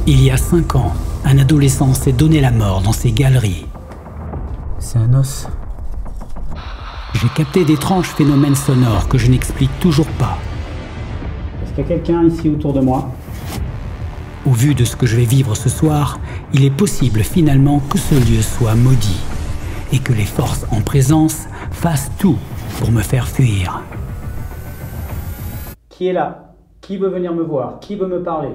Il y a 5 ans, un adolescent s'est donné la mort dans ces galeries. C'est un os. J'ai capté d'étranges phénomènes sonores que je n'explique toujours pas. Est-ce qu'il y a quelqu'un ici autour de moi? Au vu de ce que je vais vivre ce soir, il est possible finalement que ce lieu soit maudit et que les forces en présence fassent tout pour me faire fuir. Qui est là? Qui veut venir me voir? Qui veut me parler?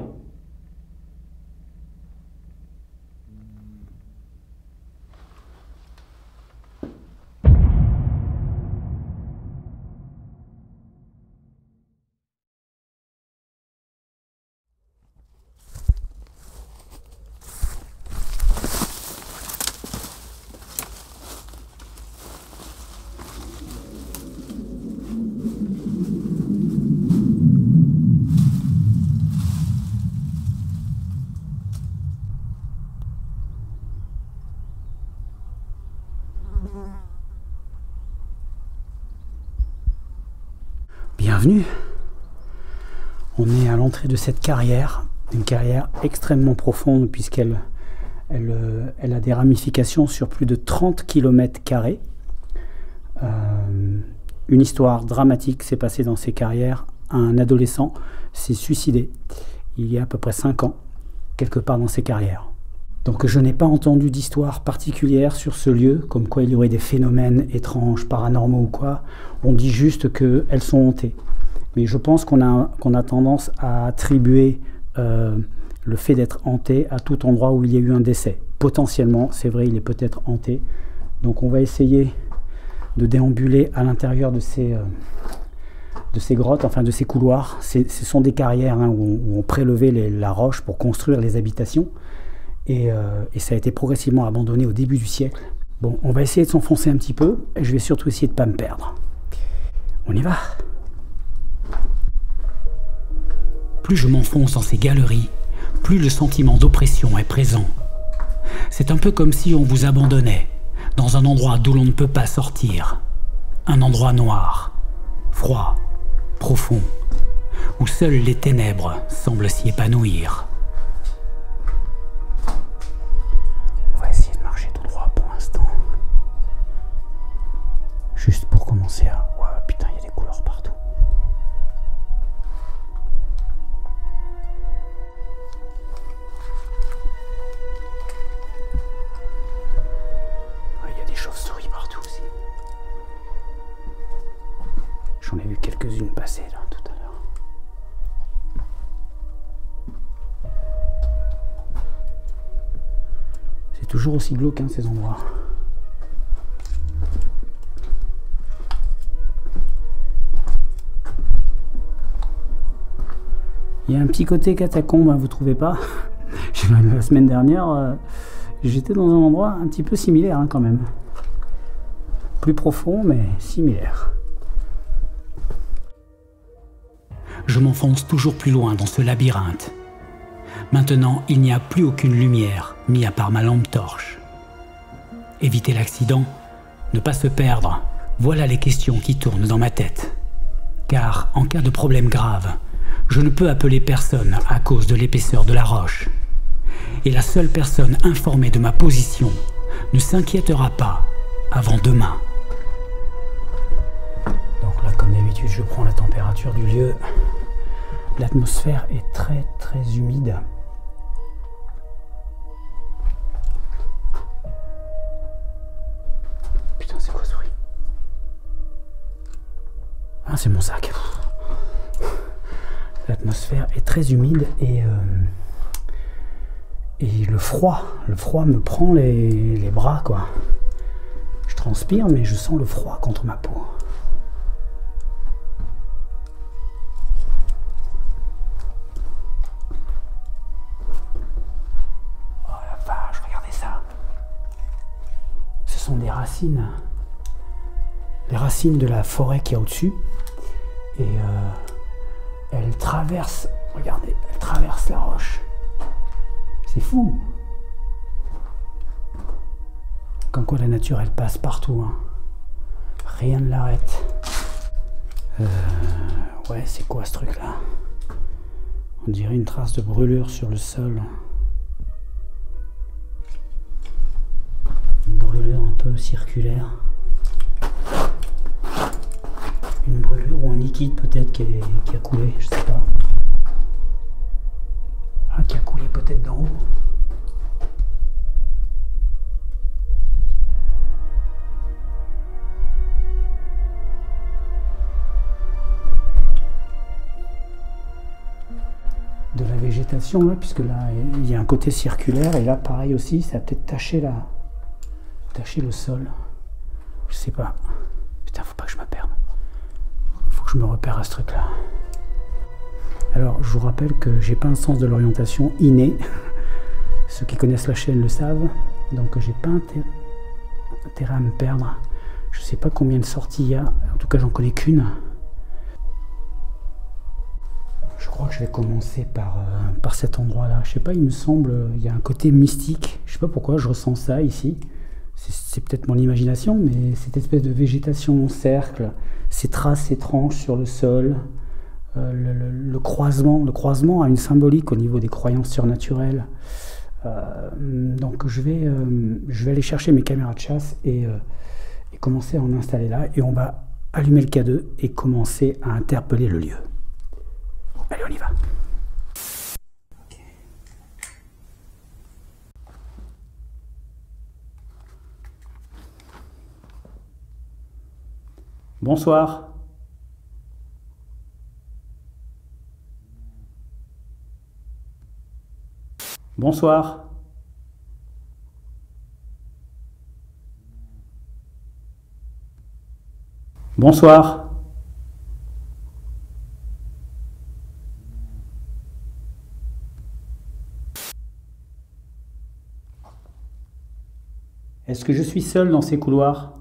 Bienvenue. On est à l'entrée de cette carrière, une carrière extrêmement profonde puisqu'elle a des ramifications sur plus de 30 km². Une histoire dramatique s'est passée dans ces carrières. Un adolescent s'est suicidé il y a à peu près 5 ans, quelque part dans ces carrières. Donc je n'ai pas entendu d'histoire particulière sur ce lieu, comme quoi il y aurait des phénomènes étranges, paranormaux ou quoi. On dit juste qu'elles sont hantées. Mais je pense qu'on a tendance à attribuer le fait d'être hanté à tout endroit où il y a eu un décès. Potentiellement, c'est vrai, il est peut-être hanté. Donc on va essayer de déambuler à l'intérieur de ces grottes, enfin de ces couloirs. Ce sont des carrières où on prélevait la roche pour construire les habitations. Et ça a été progressivement abandonné au début du siècle. Bon, on va essayer de s'enfoncer un petit peu, et je vais surtout essayer de ne pas me perdre. On y va. Plus je m'enfonce dans ces galeries, plus le sentiment d'oppression est présent. C'est un peu comme si on vous abandonnait, dans un endroit d'où l'on ne peut pas sortir. Un endroit noir, froid, profond, où seules les ténèbres semblent s'y épanouir. Juste pour commencer à... Ouais, putain, il y a des couleurs partout. Ouais, il y a des chauves-souris partout aussi. J'en ai vu quelques-unes passer là tout à l'heure. C'est toujours aussi glauque hein, ces endroits. Il y a un petit côté catacombe, hein, vous trouvez pas? La semaine dernière, j'étais dans un endroit un petit peu similaire hein, quand même. Plus profond, mais similaire. Je m'enfonce toujours plus loin dans ce labyrinthe. Maintenant, il n'y a plus aucune lumière, mis à part ma lampe torche. Éviter l'accident, ne pas se perdre, voilà les questions qui tournent dans ma tête. Car, en cas de problème grave, je ne peux appeler personne à cause de l'épaisseur de la roche. Et la seule personne informée de ma position ne s'inquiétera pas avant demain. Donc là, comme d'habitude, je prends la température du lieu. L'atmosphère est très très humide. Putain, c'est quoi ce bruit? Ah, c'est mon sac. L'atmosphère est très humide et le froid me prend les bras quoi. Je transpire mais je sens le froid contre ma peau. Oh la vache, regardez ça. Ce sont des racines. Les racines de la forêt qui est au-dessus. Et elle traverse, regardez, elle traverse la roche. C'est fou. Comme quoi la nature, elle passe partout. Hein. Rien ne l'arrête. Ouais, c'est quoi ce truc-là? On dirait une trace de brûlure sur le sol. Une brûlure un peu circulaire. Une brûlure ou un liquide peut-être qui a coulé, je sais pas. Ah, qui a coulé peut-être d'en haut. De la végétation là, puisque là il y a un côté circulaire et là pareil aussi, ça a peut-être taché le sol. Je sais pas. Putain, faut pas que je me perde. Faut que je me repère à ce truc là. Alors je vous rappelle que j'ai pas un sens de l'orientation inné. Ceux qui connaissent la chaîne le savent. Donc j'ai pas intérêt à me perdre. Je sais pas combien de sorties il y a. En tout cas j'en connais qu'une. Je crois que je vais commencer par cet endroit-là. Je sais pas, il me semble, il y a un côté mystique. Je sais pas pourquoi je ressens ça ici. C'est peut-être mon imagination, mais cette espèce de végétation en cercle, ces traces étranges sur le sol, le croisement a une symbolique au niveau des croyances surnaturelles. Donc je vais aller chercher mes caméras de chasse et commencer à en installer là. Et on va allumer le K2 et commencer à interpeller le lieu. Allez, on y va. Bonsoir. Bonsoir. Bonsoir. Est-ce que je suis seul dans ces couloirs?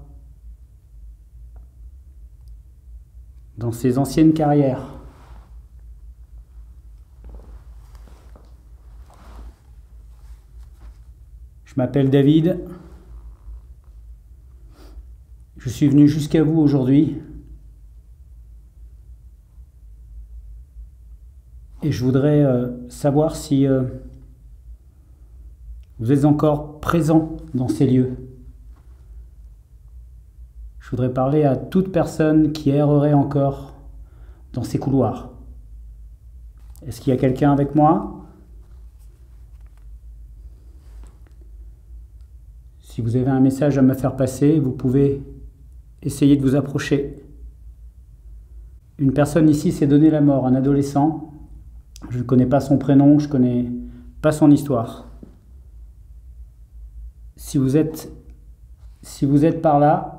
Dans ces anciennes carrières? Je m'appelle David. Je suis venu jusqu'à vous aujourd'hui. Et je voudrais savoir si vous êtes encore présent dans ces lieux. Je voudrais parler à toute personne qui errerait encore dans ces couloirs. Est-ce qu'il y a quelqu'un avec moi? Si vous avez un message à me faire passer, vous pouvez essayer de vous approcher. Une personne ici s'est donné la mort, un adolescent. Je ne connais pas son prénom, je ne connais pas son histoire. Si vous êtes par là,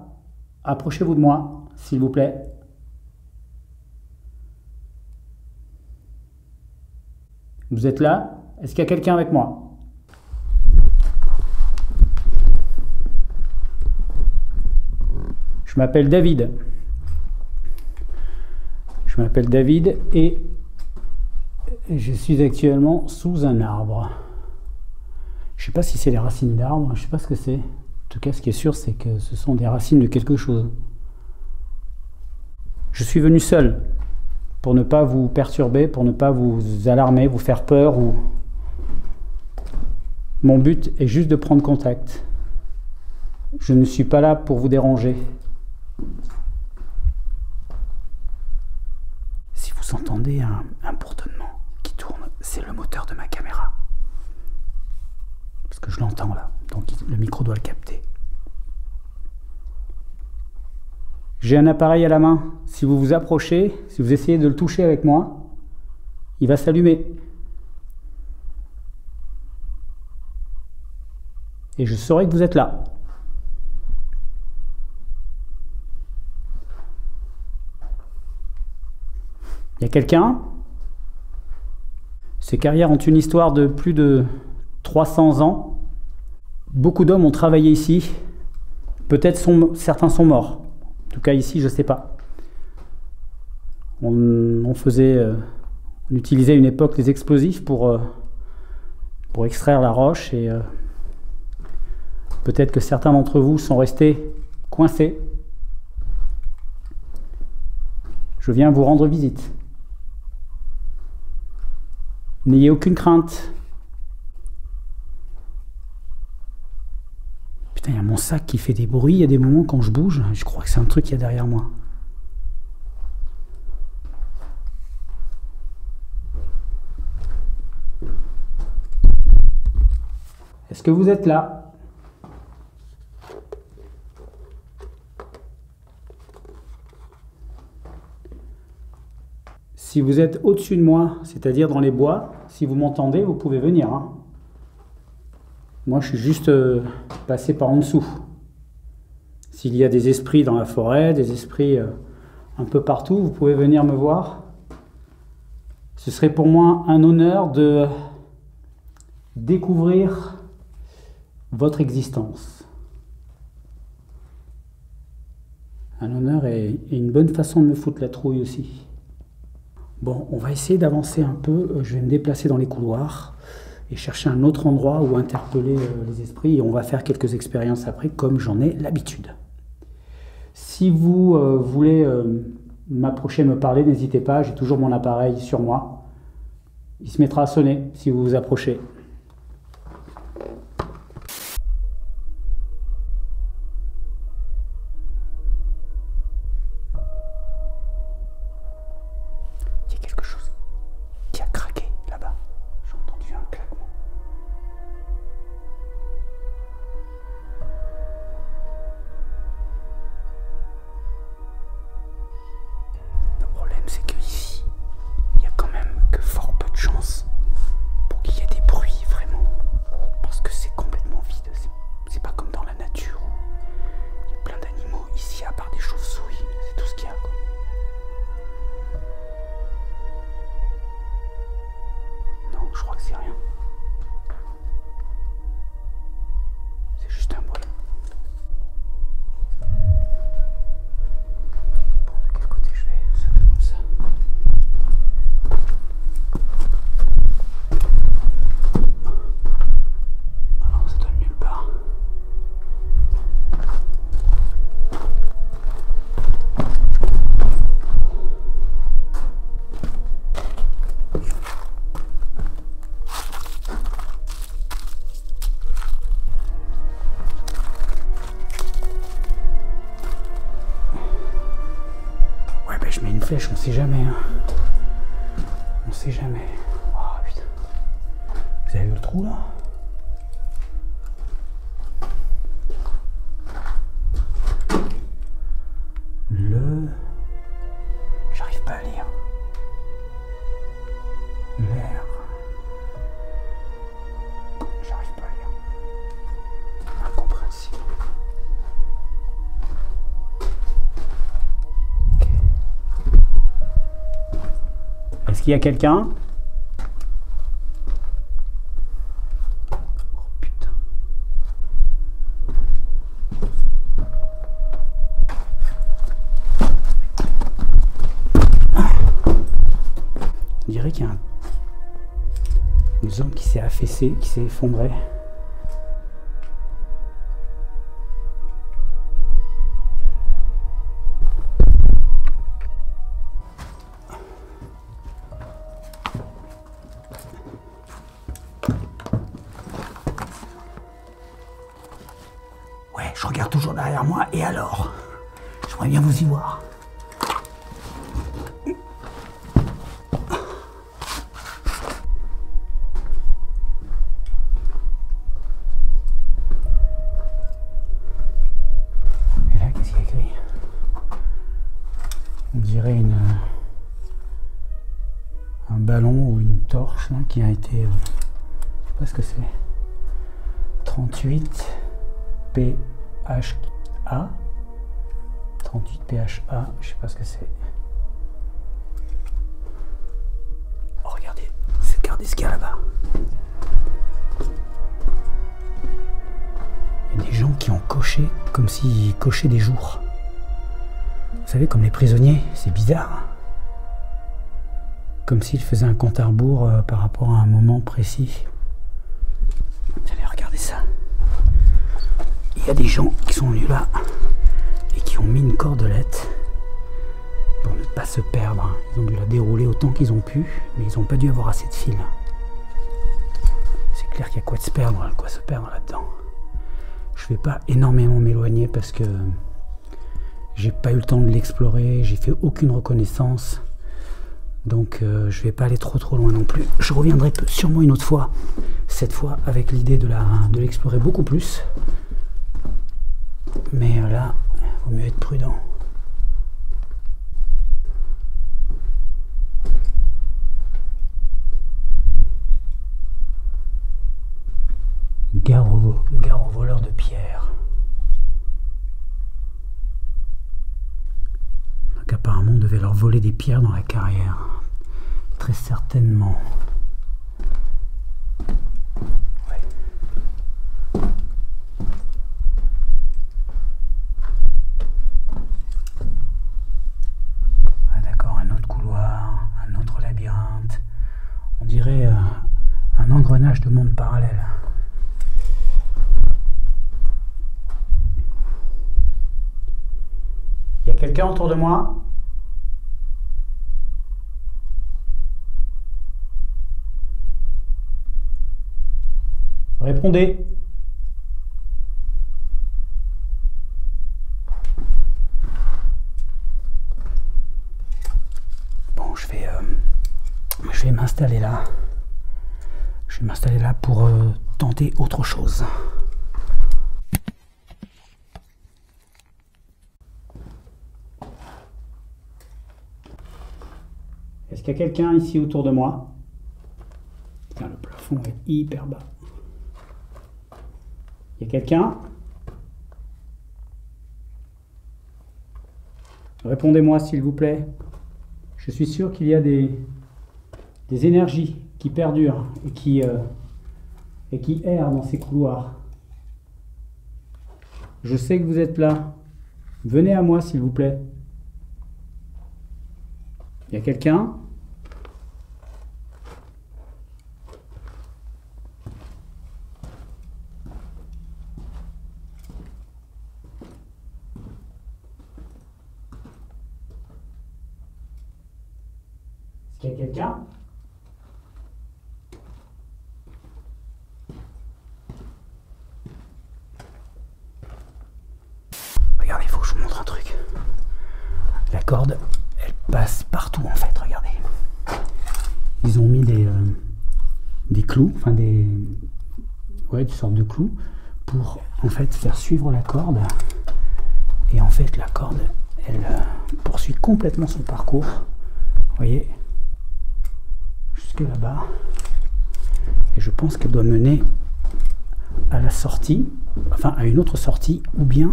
approchez-vous de moi, s'il vous plaît. Vous êtes là? Est-ce qu'il y a quelqu'un avec moi? Je m'appelle David. Je m'appelle David et je suis actuellement sous un arbre. Je ne sais pas si c'est les racines d'arbres, je ne sais pas ce que c'est. En tout cas, ce qui est sûr, c'est que ce sont des racines de quelque chose. Je suis venu seul pour ne pas vous perturber, pour ne pas vous alarmer, vous faire peur. Mon but est juste de prendre contact. Je ne suis pas là pour vous déranger. Si vous entendez un bourdonnement qui tourne, c'est le moteur de ma caméra. Parce que je l'entends là, donc le micro doit le capter. J'ai un appareil à la main. Si vous vous approchez, si vous essayez de le toucher avec moi, il va s'allumer. Et je saurai que vous êtes là. Il y a quelqu'un? Ces carrières ont une histoire de plus de 300 ans. Beaucoup d'hommes ont travaillé ici. Peut-être certains sont morts. En tout cas ici, je ne sais pas. On utilisait à une époque des explosifs pour extraire la roche et peut-être que certains d'entre vous sont restés coincés. Je viens vous rendre visite. N'ayez aucune crainte. Putain, il y a mon sac qui fait des bruits, il y a des moments quand je bouge, je crois que c'est un truc qu'il y a derrière moi. Est-ce que vous êtes là? Si vous êtes au-dessus de moi, c'est-à-dire dans les bois, si vous m'entendez, vous pouvez venir. Hein. Moi, je suis juste passé par en dessous. S'il y a des esprits dans la forêt, des esprits un peu partout, vous pouvez venir me voir. Ce serait pour moi un honneur de découvrir votre existence. Un honneur et une bonne façon de me foutre la trouille aussi. Bon, on va essayer d'avancer un peu. Je vais me déplacer dans les couloirs et chercher un autre endroit où interpeller les esprits. Et on va faire quelques expériences après, comme j'en ai l'habitude. Si vous voulez m'approcher, me parler, n'hésitez pas. J'ai toujours mon appareil sur moi. Il se mettra à sonner si vous vous approchez. Je mets une flèche, on sait jamais. Hein. On sait jamais. Oh putain. Vous avez vu le trou là? J'arrive pas à lire. L'air. J'arrive pas à lire. Incompréhensible. Est-ce qu'il y a quelqu'un? Oh putain. On dirait qu'il y a une zone qui s'est affaissée, qui s'est effondrée. Je regarde toujours derrière moi, et alors? J'aimerais bien vous y voir. Et là, qu'est-ce qu'il y a écrit? On dirait un ballon ou une torche là, qui a été... je sais pas ce que c'est. 38 PHA 38 PHA, je sais pas ce que c'est. Oh, regardez ce qu'il y a là-bas. Il y a des gens qui ont coché comme s'ils cochaient des jours. Vous savez, comme les prisonniers, c'est bizarre. Comme s'ils faisaient un compte à rebours par rapport à un moment précis. Allez, regardez ça. Il y a des gens qui sont venus là et qui ont mis une cordelette pour ne pas se perdre. Ils ont dû la dérouler autant qu'ils ont pu, mais ils n'ont pas dû avoir assez de fil. clair qu'il y a quoi se perdre là-dedans. Je vais pas énormément m'éloigner parce que j'ai pas eu le temps de l'explorer, j'ai fait aucune reconnaissance. Donc je vais pas aller trop loin non plus. Je reviendrai sûrement une autre fois, cette fois avec l'idée de l'explorer beaucoup plus. Mais là, il vaut mieux être prudent. Gare aux voleurs de pierre. Donc apparemment on devait leur voler des pierres dans la carrière. Très certainement. Ouais. Ah d'accord, un autre couloir, un autre labyrinthe. On dirait un engrenage de monde parallèle. Il y a quelqu'un autour de moi? Répondez. Bon, je vais m'installer là. Je vais m'installer là pour tenter autre chose. Est-ce qu'il y a quelqu'un ici autour de moi? Putain, le plafond est hyper bas. Il y a quelqu'un? Répondez-moi s'il vous plaît. Je suis sûr qu'il y a des énergies qui perdurent et qui errent dans ces couloirs. Je sais que vous êtes là. Venez à moi s'il vous plaît. Il y a quelqu'un? Est-ce qu'il y a quelqu'un? Regardez, il faut que je vous montre un truc. La corde, elle passe partout en fait, regardez. Ils ont mis des clous, enfin des sortes de clous pour en fait faire suivre la corde. Et en fait la corde, elle poursuit complètement son parcours. Vous voyez, jusque là-bas. Et je pense qu'elle doit mener à la sortie, enfin à une autre sortie, ou bien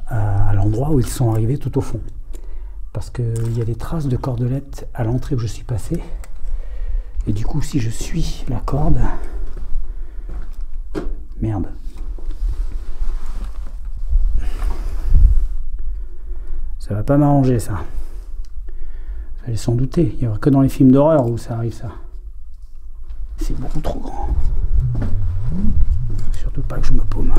à l'endroit où ils sont arrivés tout au fond. Parce qu'il y a des traces de cordelettes à l'entrée où je suis passé. Et du coup, si je suis la corde... Merde. Ça va pas m'arranger, ça. Vous allez s'en douter. Il n'y aura que dans les films d'horreur où ça arrive, ça. C'est beaucoup trop grand. Surtout pas que je me paume.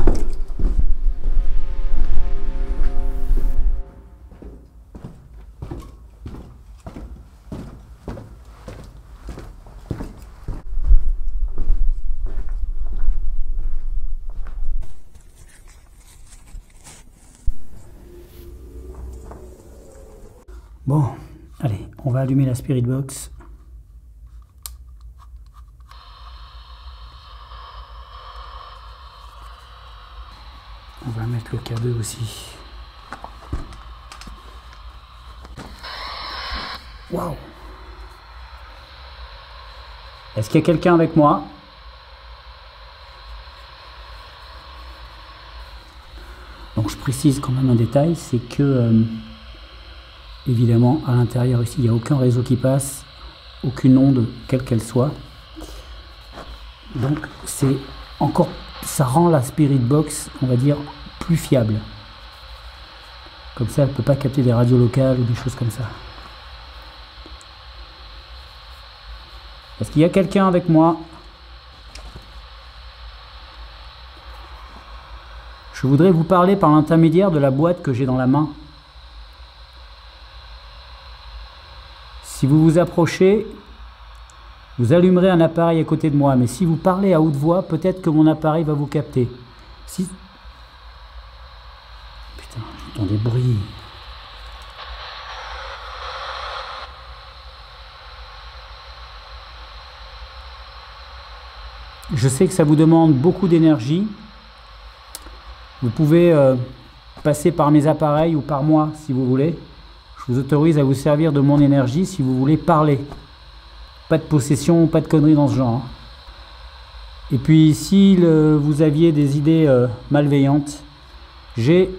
Bon, allez, on va allumer la Spirit Box. On va mettre le K2 aussi. Waouh! Est-ce qu'il y a quelqu'un avec moi? Donc je précise quand même un détail, c'est que évidemment à l'intérieur ici il n'y a aucun réseau qui passe, aucune onde quelle qu'elle soit. Donc c'est encore, ça rend la Spirit Box, on va dire, plus fiable. Comme ça elle ne peut pas capter des radios locales ou des choses comme ça. Est-ce qu'il y a quelqu'un avec moi? Je voudrais vous parler par l'intermédiaire de la boîte que j'ai dans la main. Si vous vous approchez, Vous allumerez un appareil à côté de moi, mais si vous parlez à haute voix, peut-être que mon appareil va vous capter. Si... Putain, j'entends des bruits. Je sais que ça vous demande beaucoup d'énergie. Vous pouvez passer par mes appareils ou par moi si vous voulez. Je vous autorise à vous servir de mon énergie si vous voulez parler. Pas de possession, pas de conneries dans ce genre. Hein. Et puis si vous aviez des idées malveillantes, j'ai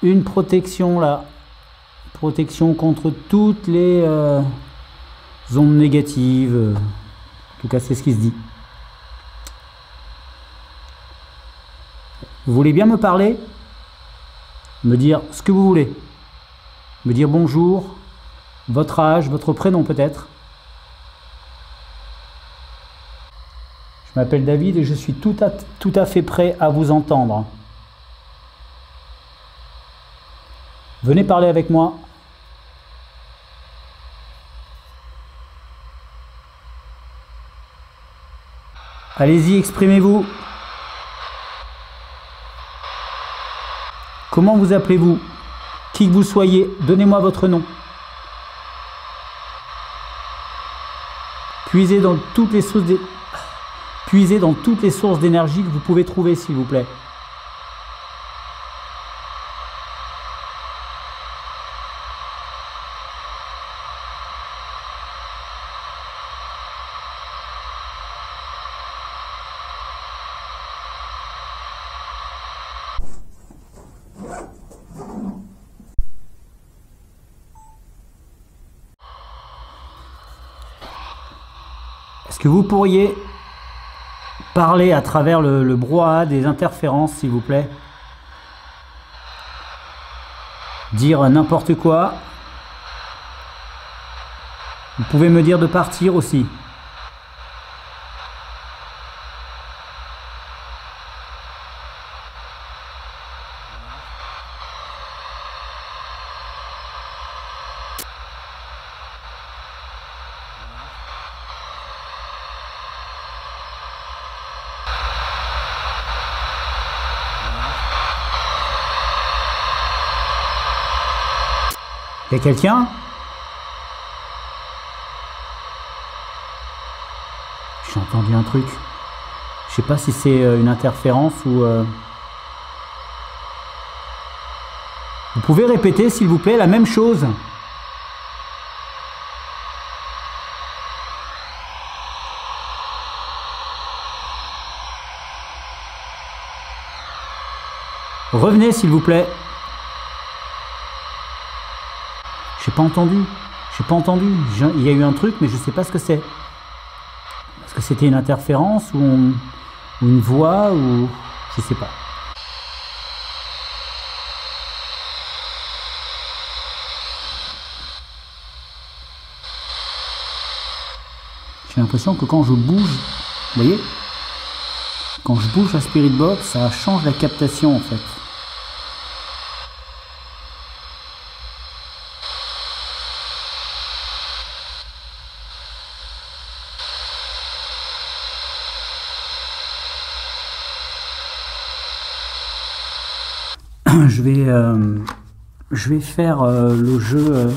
une protection là. Protection contre toutes les ondes négatives. En tout cas, c'est ce qui se dit. Vous voulez bien me parler? Me dire ce que vous voulez. Me dire bonjour, votre âge, votre prénom peut-être. Je m'appelle David et je suis tout à fait prêt à vous entendre. Venez parler avec moi. Allez-y, exprimez-vous. Comment vous appelez-vous? Qui que vous soyez, donnez-moi votre nom. Puisez dans toutes les sources d'énergie que vous pouvez trouver, s'il vous plaît. Est-ce que vous pourriez parler à travers le brouhaha des interférences, s'il vous plaît? Dire n'importe quoi. Vous pouvez me dire de partir aussi. Il y a quelqu'un? J'ai entendu un truc. Je sais pas si c'est une interférence ou... Vous pouvez répéter, s'il vous plaît, la même chose? Revenez, s'il vous plaît. J'ai pas entendu. J'ai pas entendu. Il y a eu un truc, mais je sais pas ce que c'est. Est-ce que c'était une interférence ou une voix ou... Je sais pas. J'ai l'impression que quand je bouge, vous voyez, quand je bouge la Spirit Box, ça change la captation en fait. Je vais faire le jeu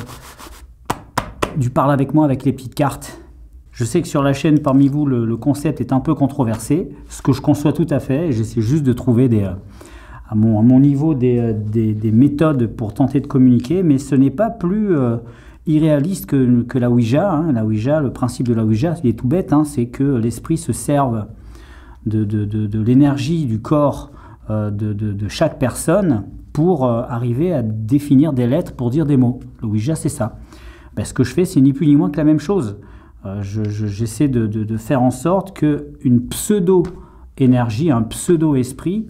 du parle avec moi avec les petites cartes. Je sais que sur la chaîne parmi vous le concept est un peu controversé, ce que je conçois tout à fait. J'essaie juste de trouver à mon niveau des méthodes pour tenter de communiquer, mais ce n'est pas plus irréaliste que la Ouija. Hein. La Ouija, le principe de la Ouija, il est tout bête, hein, c'est que l'esprit se serve de l'énergie du corps de chaque personne pour arriver à définir des lettres pour dire des mots. Le Ouija, c'est ça. Ben, ce que je fais, c'est ni plus ni moins que la même chose. J'essaie de faire en sorte qu'une pseudo-énergie, un pseudo-esprit,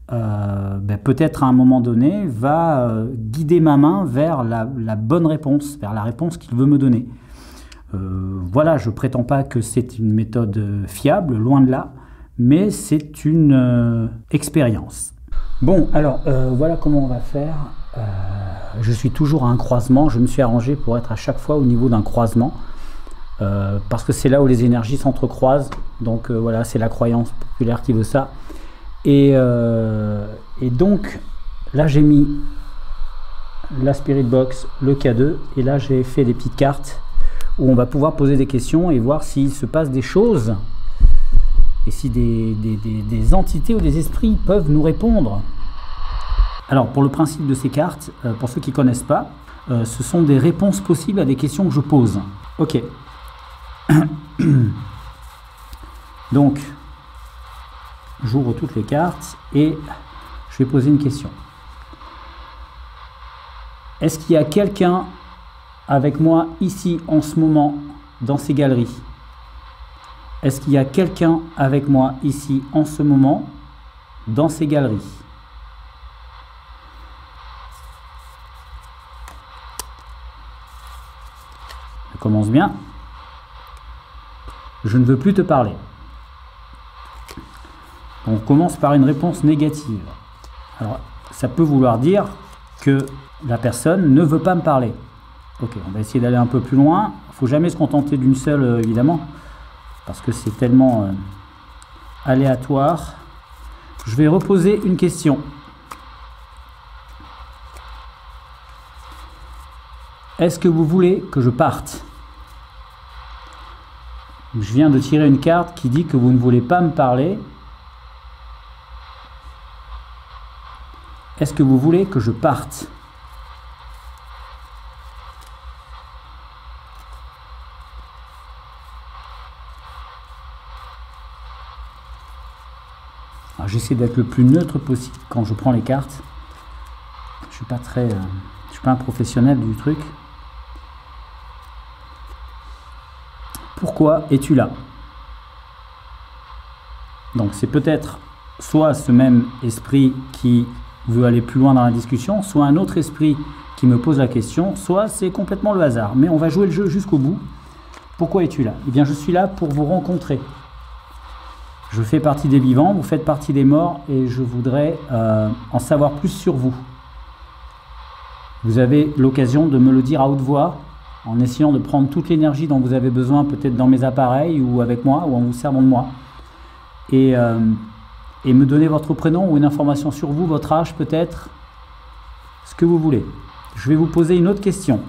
ben, peut-être à un moment donné, va guider ma main vers la bonne réponse, vers la réponse qu'il veut me donner. Voilà, je ne prétends pas que c'est une méthode fiable, loin de là, mais c'est une expérience. Bon, alors, voilà comment on va faire. Je suis toujours à un croisement. Je me suis arrangé pour être à chaque fois au niveau d'un croisement. parce que c'est là où les énergies s'entrecroisent. Donc voilà, c'est la croyance populaire qui veut ça. Et donc là j'ai mis la Spirit Box, le K2, et là j'ai fait des petites cartes où on va pouvoir poser des questions et voir s'il se passe des choses et si des entités ou des esprits peuvent nous répondre. Alors pour le principe de ces cartes, pour ceux qui ne connaissent pas, ce sont des réponses possibles à des questions que je pose. Ok. Donc j'ouvre toutes les cartes et je vais poser une question. Est-ce qu'il y a quelqu'un avec moi ici en ce moment dans ces galeries? Est-ce qu'il y a quelqu'un avec moi ici en ce moment dans ces galeries? Ça commence bien. Je ne veux plus te parler. On commence par une réponse négative. Alors, ça peut vouloir dire que la personne ne veut pas me parler. Ok, on va essayer d'aller un peu plus loin. Il ne faut jamais se contenter d'une seule, évidemment, parce que c'est tellement aléatoire. Je vais reposer une question. Est-ce que vous voulez que je parte? Je viens de tirer une carte qui dit que vous ne voulez pas me parler. Est-ce que vous voulez que je parte? J'essaie d'être le plus neutre possible quand je prends les cartes. Je suis pas un professionnel du truc. Pourquoi es-tu là? Donc c'est peut-être soit ce même esprit qui veut aller plus loin dans la discussion, soit un autre esprit qui me pose la question, soit c'est complètement le hasard. Mais on va jouer le jeu jusqu'au bout. Pourquoi es-tu là? Eh bien je suis là pour vous rencontrer. Je fais partie des vivants, vous faites partie des morts et je voudrais en savoir plus sur vous. Vous avez l'occasion de me le dire à haute voix en essayant de prendre toute l'énergie dont vous avez besoin, peut-être dans mes appareils ou avec moi ou en vous servant de moi. Et me donner votre prénom ou une information sur vous, votre âge peut-être, ce que vous voulez. Je vais vous poser une autre question.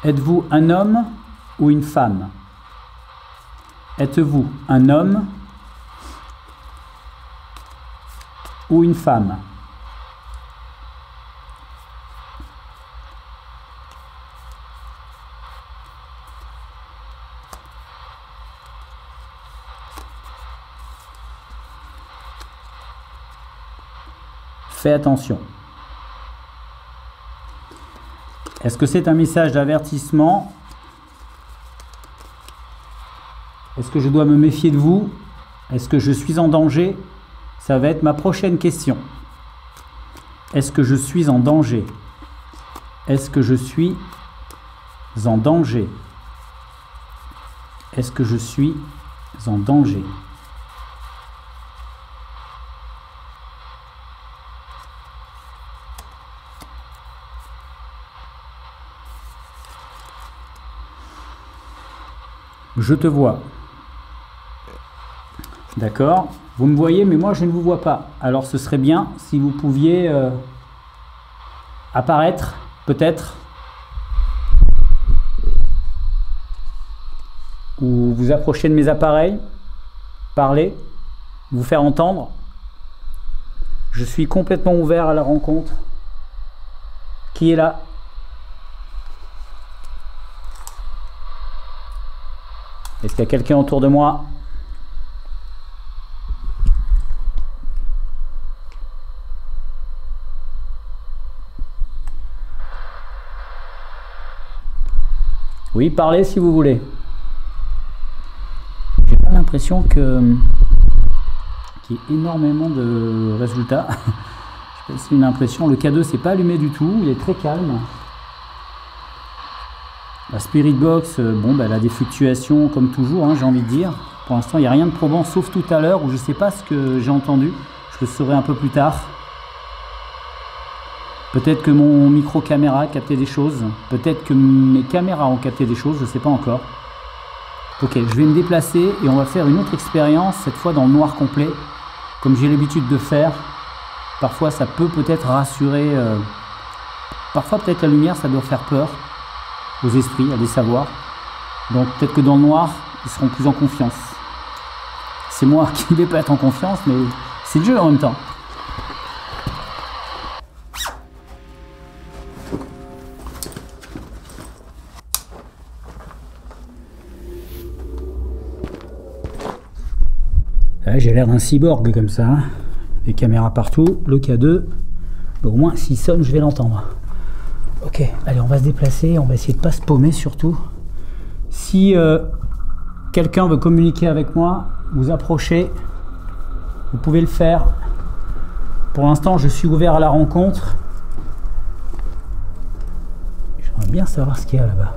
Êtes-vous un homme ou une femme? Êtes-vous un homme ou une femme? Fais attention. Est-ce que c'est un message d'avertissement? Est-ce que je dois me méfier de vous? Est-ce que je suis en danger? Ça va être ma prochaine question. Est-ce que je suis en danger? Est-ce que je suis en danger? Est-ce que je suis en danger? Je te vois. D'accord? Vous me voyez, mais moi je ne vous vois pas. Alors ce serait bien si vous pouviez apparaître, peut-être, ou vous approcher de mes appareils, parler, vous faire entendre. Je suis complètement ouvert à la rencontre. Qui est là? Est-ce qu'il y a quelqu'un autour de moi? Oui, parlez si vous voulez. J'ai pas l'impression qu'il y ait énormément de résultats. Je sais pas si c'est une impression. Le K2 s'est pas allumé du tout, il est très calme. La Spirit Box, bon, elle a des fluctuations comme toujours, hein, j'ai envie de dire. Pour l'instant, il n'y a rien de probant, sauf tout à l'heure où je ne sais pas ce que j'ai entendu. Je le saurai un peu plus tard. Peut-être que mon micro-caméra a capté des choses. Peut-être que mes caméras ont capté des choses, je ne sais pas encore. Ok, je vais me déplacer et on va faire une autre expérience, cette fois dans le noir complet, comme j'ai l'habitude de faire. Parfois ça peut peut-être rassurer, parfois peut-être la lumière ça doit faire peur aux esprits, à des savoirs. Donc peut-être que dans le noir, ils seront plus en confiance. C'est moi qui ne vais pas être en confiance, mais c'est le jeu en même temps. Ouais, j'ai l'air d'un cyborg comme ça, hein. Des caméras partout, le K2, bon, au moins s'il sonne je vais l'entendre. Ok, allez on va se déplacer, on va essayer de pas se paumer surtout. Si quelqu'un veut communiquer avec moi, vous approchez, vous pouvez le faire. Pour l'instant je suis ouvert à la rencontre. J'aimerais bien savoir ce qu'il y a là-bas.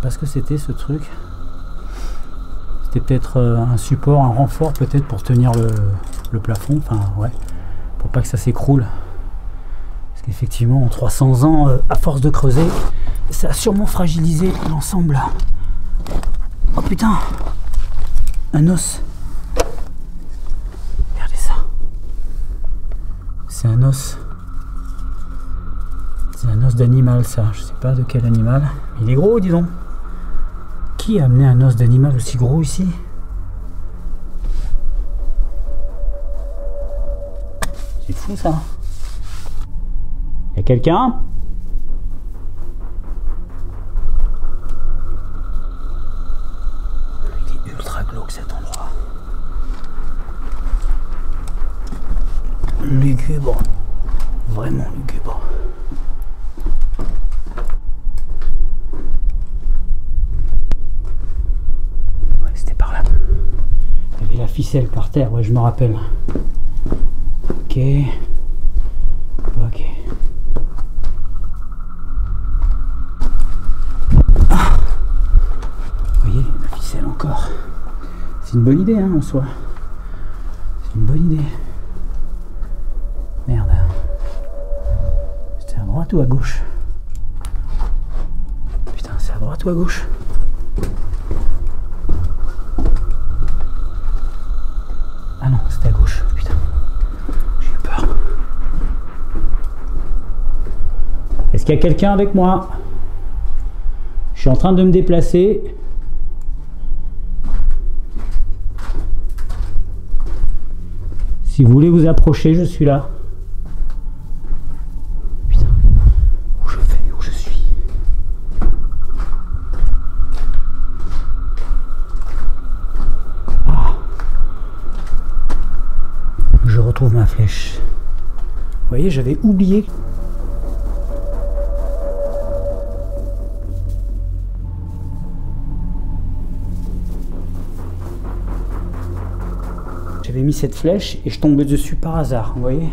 Pas ce que c'était ce truc. C'était peut-être un support, un renfort peut-être pour tenir le plafond, enfin ouais, pour pas que ça s'écroule. Parce qu'effectivement en 300 ans, à force de creuser, ça a sûrement fragilisé l'ensemble. Oh putain, un os. Regardez ça. C'est un os. C'est un os d'animal ça, je sais pas de quel animal. Il est gros dis donc. Qui a amené un os d'animal aussi gros ici? C'est fou ça. Y a quelqu'un? Il est ultra glauque cet endroit. Lugubre. Vraiment lugubre. La ficelle par terre, ouais, je me rappelle. Ok. Ok. Ah. Vous voyez, la ficelle encore. C'est une bonne idée, hein, en soi. C'est une bonne idée. Merde. C'était à droite ou à gauche? Putain, c'est à droite ou à gauche? Ah non, c'était à gauche, putain. J'ai eu peur. Est-ce qu'il y a quelqu'un avec moi? Je suis en train de me déplacer. Si vous voulez vous approcher, je suis là. Putain, où je vais, où je suis? Je retrouve ma flèche. Vous voyez, j'avais oublié. J'avais mis cette flèche et je tombais dessus par hasard, vous voyez.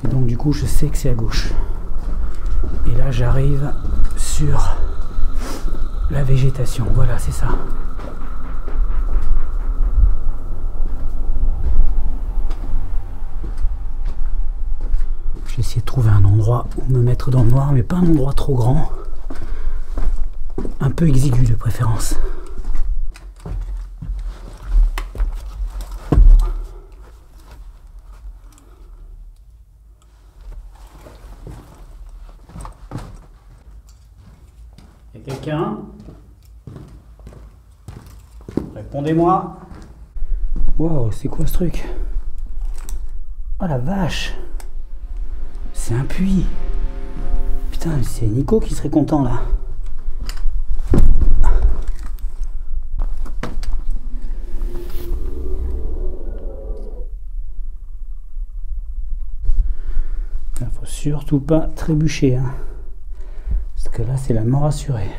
Et donc du coup, je sais que c'est à gauche. Et là, j'arrive sur la végétation. Voilà, c'est ça. J'ai essayé de trouver un endroit où me mettre dans le noir, mais pas un endroit trop grand. Un peu exigu de préférence. Il y a quelqu'un? Répondez-moi. Wow, c'est quoi ce truc? Oh la vache! C'est un puits. Putain, c'est Nico qui serait content là. Il faut surtout pas trébucher, hein. Parce que là, c'est la mort assurée.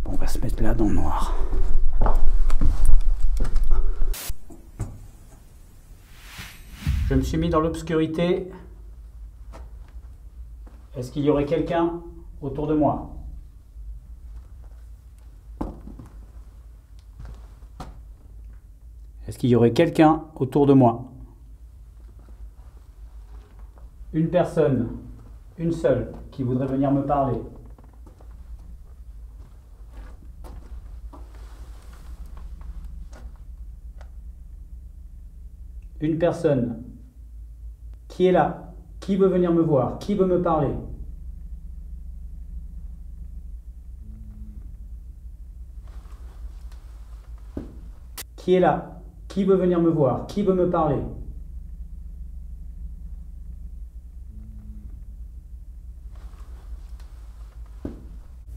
Bon, on va se mettre là dans le noir. Je me suis mis dans l'obscurité. Est-ce qu'il y aurait quelqu'un autour de moi? Est-ce qu'il y aurait quelqu'un autour de moi? Une personne, une seule, qui voudrait venir me parler. Une personne. Qui est là? Qui veut venir me voir? Qui veut me parler? Qui est là? Qui veut venir me voir? Qui veut me parler?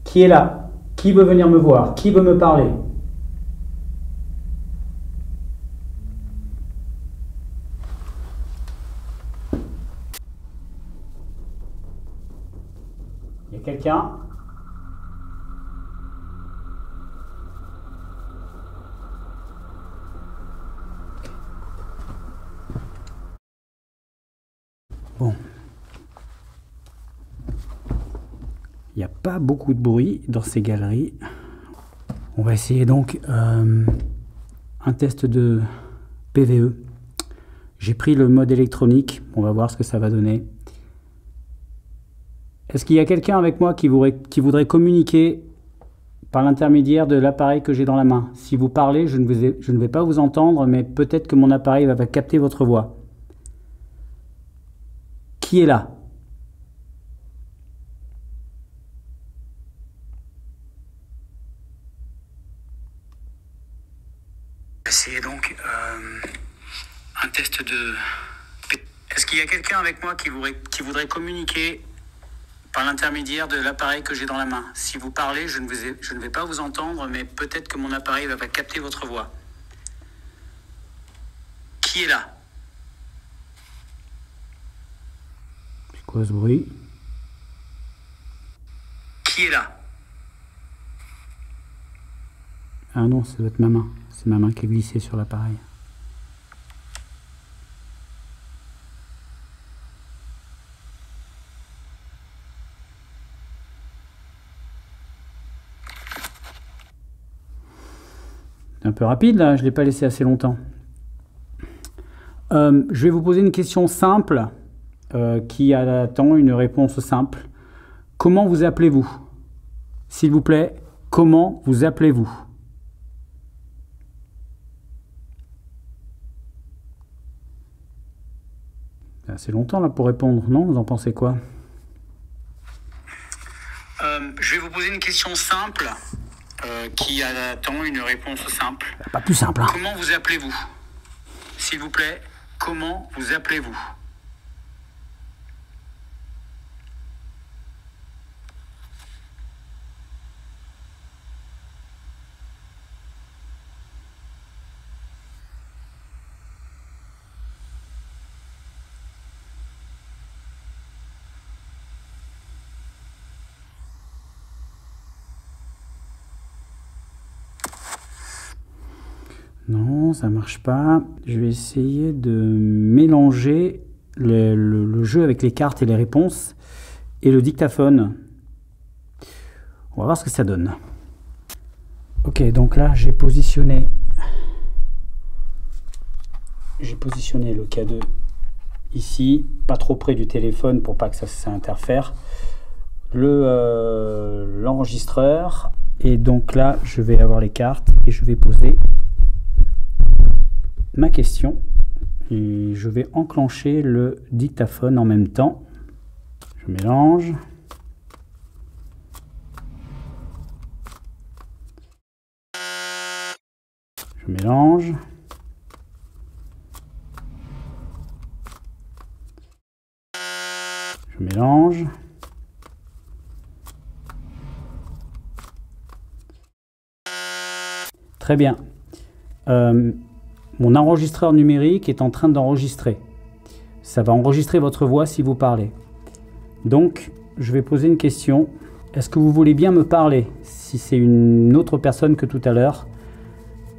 Qui est là? Qui veut venir me voir? Qui veut me parler? Il y a quelqu'un? Bon. Il n'y a pas beaucoup de bruit dans ces galeries. On va essayer donc un test de PVE. J'ai pris le mode électronique. On va voir ce que ça va donner. Est-ce qu'il y a quelqu'un avec moi qui voudrait communiquer par l'intermédiaire de l'appareil que j'ai dans la main? Si vous parlez, je ne vais pas vous entendre, mais peut-être que mon appareil va capter votre voix. Qui est là? C'est donc un test de... Est-ce qu'il y a quelqu'un avec moi qui voudrait communiquer par l'intermédiaire de l'appareil que j'ai dans la main? Si vous parlez, je ne vais pas vous entendre, mais peut-être que mon appareil va capter votre voix. Qui est là? C'est quoi ce bruit? Qui est là? Ah non, ça doit être ma main. C'est ma main qui est glissée sur l'appareil. C'est un peu rapide là, je ne l'ai pas laissé assez longtemps. Je vais vous poser une question simple qui attend une réponse simple. Comment vous appelez-vous? S'il vous plaît, comment vous appelez-vous? C'est assez longtemps là pour répondre, non? Vous en pensez quoi? Je vais vous poser une question simple qui attend une réponse simple. Pas plus simple. Hein. Comment vous appelez-vous? S'il vous plaît, comment vous appelez-vous? Non, ça marche pas. Je vais essayer de mélanger le jeu avec les cartes et les réponses et le dictaphone. On va voir ce que ça donne. Ok, donc là j'ai positionné le K2 ici, pas trop près du téléphone pour pas que ça interfère. L'enregistreur, et donc là je vais avoir les cartes et je vais poser ma question et je vais enclencher le dictaphone en même temps. Je mélange. Je mélange. Je mélange. Très bien. Mon enregistreur numérique est en train d'enregistrer. Ça va enregistrer votre voix si vous parlez. Donc, je vais poser une question. Est-ce que vous voulez bien me parler? Si c'est une autre personne que tout à l'heure,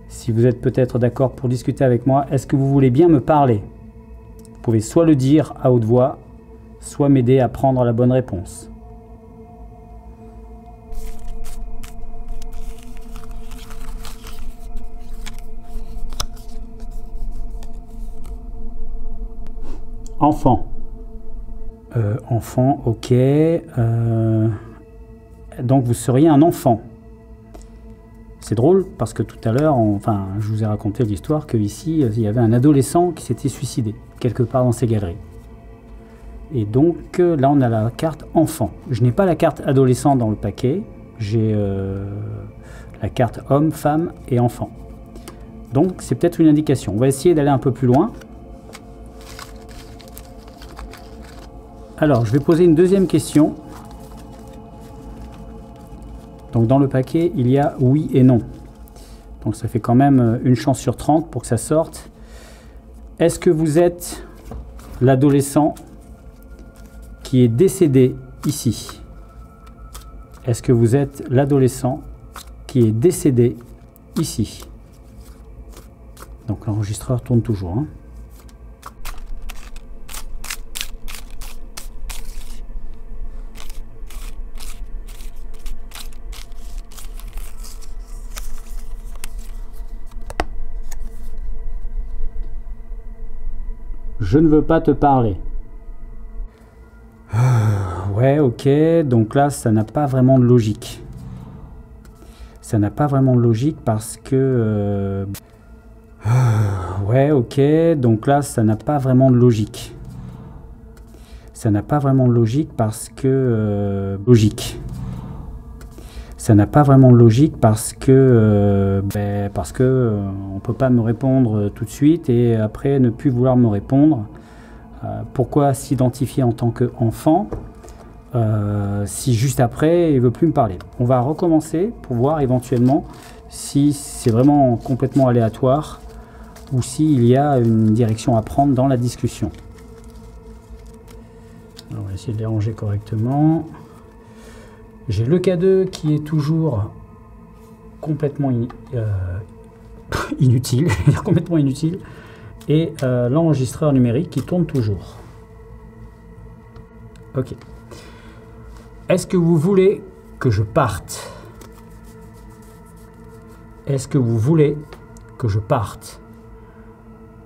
si vous êtes peut-être d'accord pour discuter avec moi, est-ce que vous voulez bien me parler? Vous pouvez soit le dire à haute voix, soit m'aider à prendre la bonne réponse. Enfant. Enfant, ok. Donc vous seriez un enfant. C'est drôle parce que tout à l'heure, enfin, je vous ai raconté l'histoire qu'ici, il y avait un adolescent qui s'était suicidé, quelque part dans ces galeries. Et donc là, on a la carte enfant. Je n'ai pas la carte adolescent dans le paquet. J'ai la carte homme, femme et enfant. Donc c'est peut-être une indication. On va essayer d'aller un peu plus loin. Alors, je vais poser une deuxième question. Donc dans le paquet, il y a oui et non. Donc ça fait quand même une chance sur 30 pour que ça sorte. Est-ce que vous êtes l'adolescent qui est décédé ici? Est-ce que vous êtes l'adolescent qui est décédé ici? Donc l'enregistreur tourne toujours, hein. Je ne veux pas te parler. Ouais, ok. Donc là, ça n'a pas vraiment de logique. Ça n'a pas vraiment de logique parce que... ouais, ok. Donc là, ça n'a pas vraiment de logique. Ça n'a pas vraiment de logique parce que... logique. Ça n'a pas vraiment de logique parce que on peut pas me répondre tout de suite et après ne plus vouloir me répondre. Pourquoi s'identifier en tant qu'enfant si juste après il veut plus me parler? On va recommencer pour voir éventuellement si c'est vraiment complètement aléatoire ou s'il y a une direction à prendre dans la discussion. Alors, on va essayer de les ranger correctement. J'ai le K2 qui est toujours complètement inutile, complètement inutile, et l'enregistreur numérique qui tourne toujours. Ok. Est-ce que vous voulez que je parte? Est-ce que vous voulez que je parte?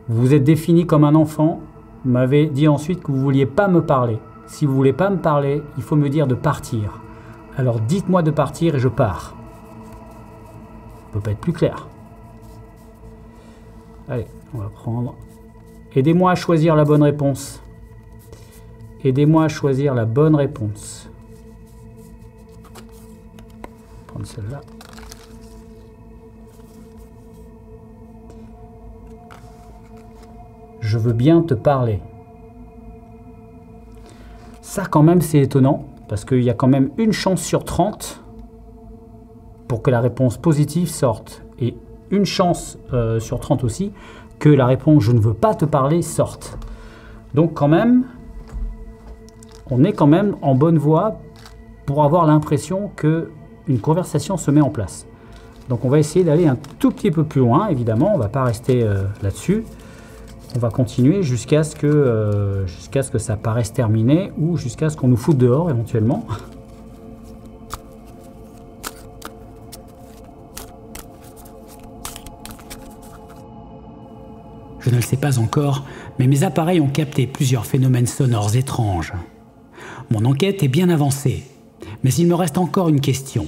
Vous vous êtes défini comme un enfant. Vous m'avez dit ensuite que vous ne vouliez pas me parler. Si vous ne voulez pas me parler, il faut me dire de partir. Alors dites-moi de partir et je pars. Ça ne peut pas être plus clair. Allez, on va prendre... Aidez-moi à choisir la bonne réponse. Aidez-moi à choisir la bonne réponse. On va prendre celle-là. Je veux bien te parler. Ça quand même c'est étonnant. Parce qu'il y a quand même une chance sur 30 pour que la réponse positive sorte. Et une chance sur 30 aussi que la réponse « je ne veux pas te parler » sorte. Donc quand même, on est quand même en bonne voie pour avoir l'impression qu'une conversation se met en place. Donc on va essayer d'aller un tout petit peu plus loin, évidemment. On ne va pas rester là-dessus. On va continuer jusqu'à ce que ça paraisse terminé ou jusqu'à ce qu'on nous foute dehors éventuellement. Je ne le sais pas encore, mais mes appareils ont capté plusieurs phénomènes sonores étranges. Mon enquête est bien avancée, mais il me reste encore une question.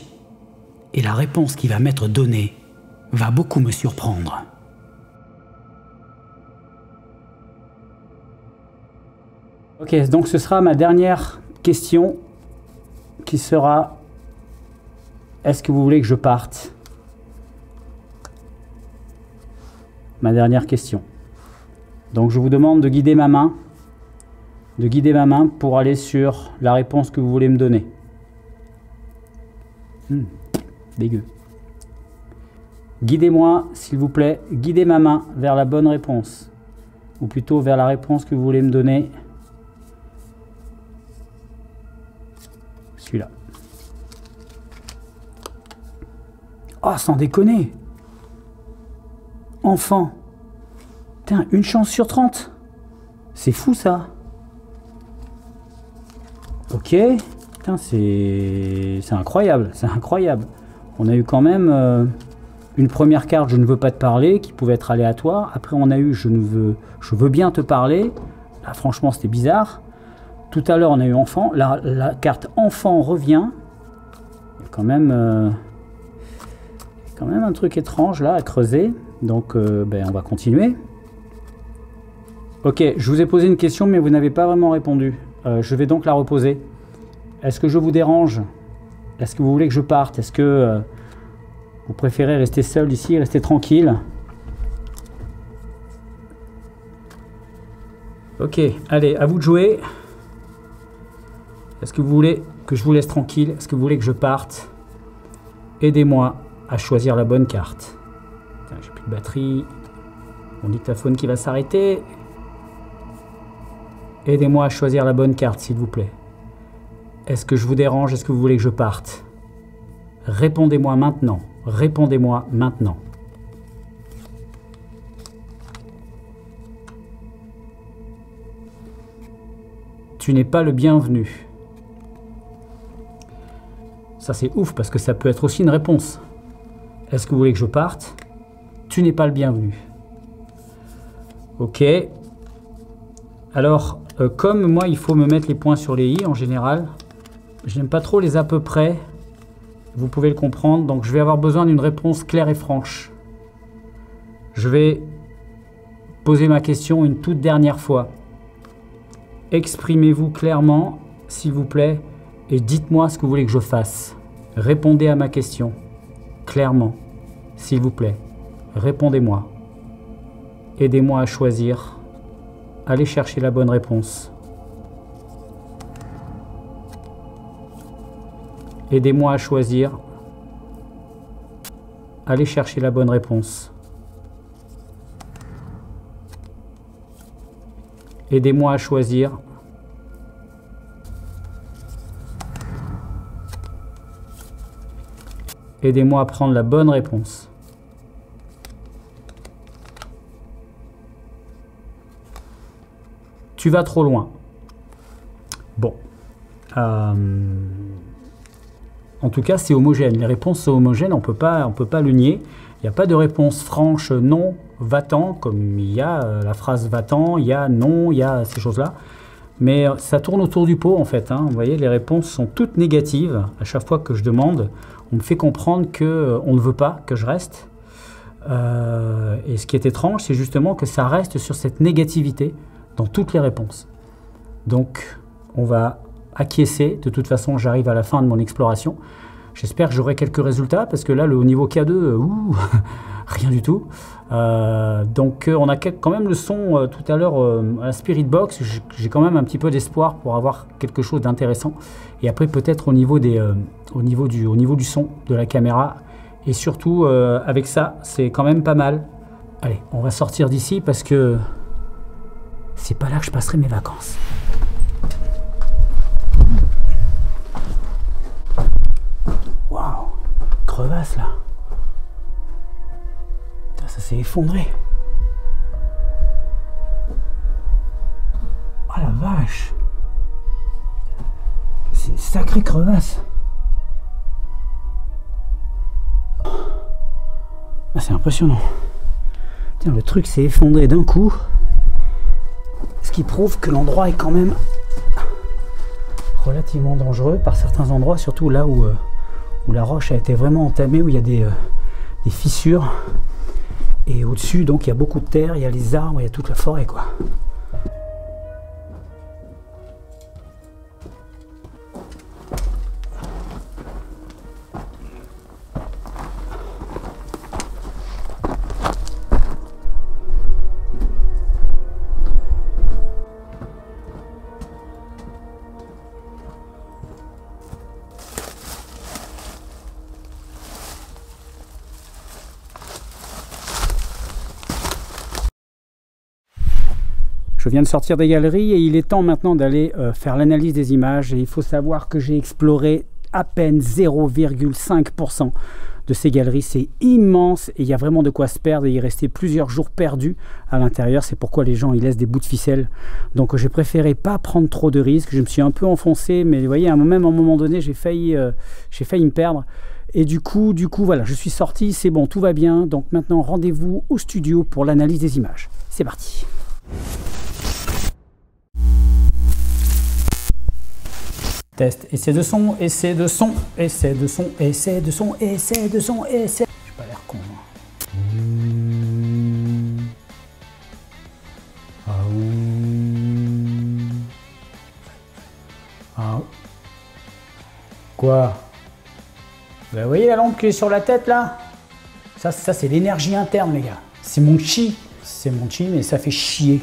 Et la réponse qui va m'être donnée va beaucoup me surprendre. Ok, donc ce sera ma dernière question qui sera: est-ce que vous voulez que je parte? Ma dernière question. Donc je vous demande de guider ma main, pour aller sur la réponse que vous voulez me donner. Dégueu. Guidez-moi, s'il vous plaît, guidez ma main vers la bonne réponse, ou plutôt vers la réponse que vous voulez me donner. Celui-là. Oh, sans déconner! Enfant! Putain, une chance sur 30! C'est fou ça! Ok, putain, c'est incroyable, c'est incroyable. On a eu quand même une première carte, je ne veux pas te parler, qui pouvait être aléatoire. Après, on a eu je veux bien te parler. Là, franchement, c'était bizarre. Tout à l'heure, on a eu enfant. La carte enfant revient. Il y a quand même un truc étrange là à creuser. Donc, on va continuer. Ok, je vous ai posé une question, mais vous n'avez pas vraiment répondu. Je vais donc la reposer. Est-ce que je vous dérange? Est-ce que vous voulez que je parte? Est-ce que vous préférez rester seul ici, rester tranquille? Ok, allez, à vous de jouer. Est-ce que vous voulez que je vous laisse tranquille? Est-ce que vous voulez que je parte? Aidez-moi à choisir la bonne carte. J'ai plus de batterie. Mon dictaphone qui va s'arrêter. Aidez-moi à choisir la bonne carte, s'il vous plaît. Est-ce que je vous dérange? Est-ce que vous voulez que je parte? Répondez-moi maintenant. Répondez-moi maintenant. Tu n'es pas le bienvenu. Ça, c'est ouf parce que ça peut être aussi une réponse. Est-ce que vous voulez que je parte? Tu n'es pas le bienvenu. Ok. Alors, comme moi, il faut me mettre les points sur les i en général, je n'aime pas trop les à peu près. Vous pouvez le comprendre. Donc, je vais avoir besoin d'une réponse claire et franche. Je vais poser ma question une toute dernière fois. Exprimez-vous clairement, s'il vous plaît, et dites-moi ce que vous voulez que je fasse. Répondez à ma question. Clairement, s'il vous plaît. Répondez-moi. Aidez-moi à choisir. Allez chercher la bonne réponse. Aidez-moi à choisir. Allez chercher la bonne réponse. Aidez-moi à choisir. Aidez-moi à prendre la bonne réponse. Tu vas trop loin. Bon. En tout cas, c'est homogène. Les réponses sont homogènes, on peut pas le nier. Il n'y a pas de réponse franche non, va-t'en, comme il y a la phrase va-t'en, il y a non, il y a ces choses-là. Mais ça tourne autour du pot en fait. Vous voyez, les réponses sont toutes négatives. À chaque fois que je demande, on me fait comprendre qu'on ne veut pas que je reste. Et ce qui est étrange, c'est justement que ça reste sur cette négativité dans toutes les réponses. Donc, on va acquiescer. De toute façon, j'arrive à la fin de mon exploration. J'espère que j'aurai quelques résultats, parce que là, le niveau K2, rien du tout. Donc, on a quand même le son tout à l'heure à la Spirit Box. J'ai quand même un petit peu d'espoir pour avoir quelque chose d'intéressant. Et après, peut-être au niveau du son de la caméra. Et surtout, avec ça, c'est quand même pas mal. Allez, on va sortir d'ici, parce que c'est pas là que je passerai mes vacances. Waouh, crevasse là. Putain, ça s'est effondré. Oh la vache. C'est une sacrée crevasse. Ah, c'est impressionnant. Tiens, le truc s'est effondré d'un coup. Ce qui prouve que l'endroit est quand même relativement dangereux par certains endroits, surtout là où la roche a été vraiment entamée, où il y a des fissures. Et au-dessus, donc, il y a beaucoup de terre, il y a les arbres, il y a toute la forêt, quoi. Je viens de sortir des galeries et il est temps maintenant d'aller faire l'analyse des images. Et il faut savoir que j'ai exploré à peine 0,5% de ces galeries. C'est immense et il y a vraiment de quoi se perdre. Et il restait plusieurs jours perdus à l'intérieur. C'est pourquoi les gens ils laissent des bouts de ficelle. Donc j'ai préféré pas prendre trop de risques. Je me suis un peu enfoncé, mais vous voyez, même à un moment donné, j'ai failli me perdre. Et du coup, voilà, je suis sorti, c'est bon, tout va bien. Donc maintenant, rendez-vous au studio pour l'analyse des images. C'est parti. Test, essai de son, essai de son, essai de son, essai de son, essai de son, essai. J'ai pas l'air con, moi. Quoi? Vous voyez la lampe qui est sur la tête là? Ça c'est l'énergie interne, les gars. C'est mon chi. C'est mon chi, mais ça fait chier.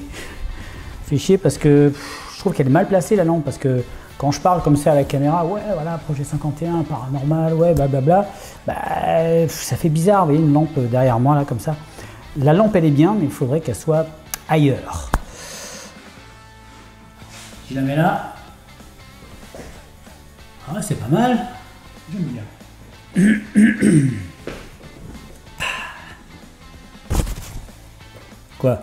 Ça fait chier parce que je trouve qu'elle est mal placée, la lampe. Parce que quand je parle comme ça à la caméra, ouais, voilà, projet 51, paranormal, ouais, blablabla, bah, ça fait bizarre, vous voyez, une lampe derrière moi, là, comme ça. La lampe, elle est bien, mais il faudrait qu'elle soit ailleurs. Je la mets là. Ah, c'est pas mal. J'aime bien. Quoi?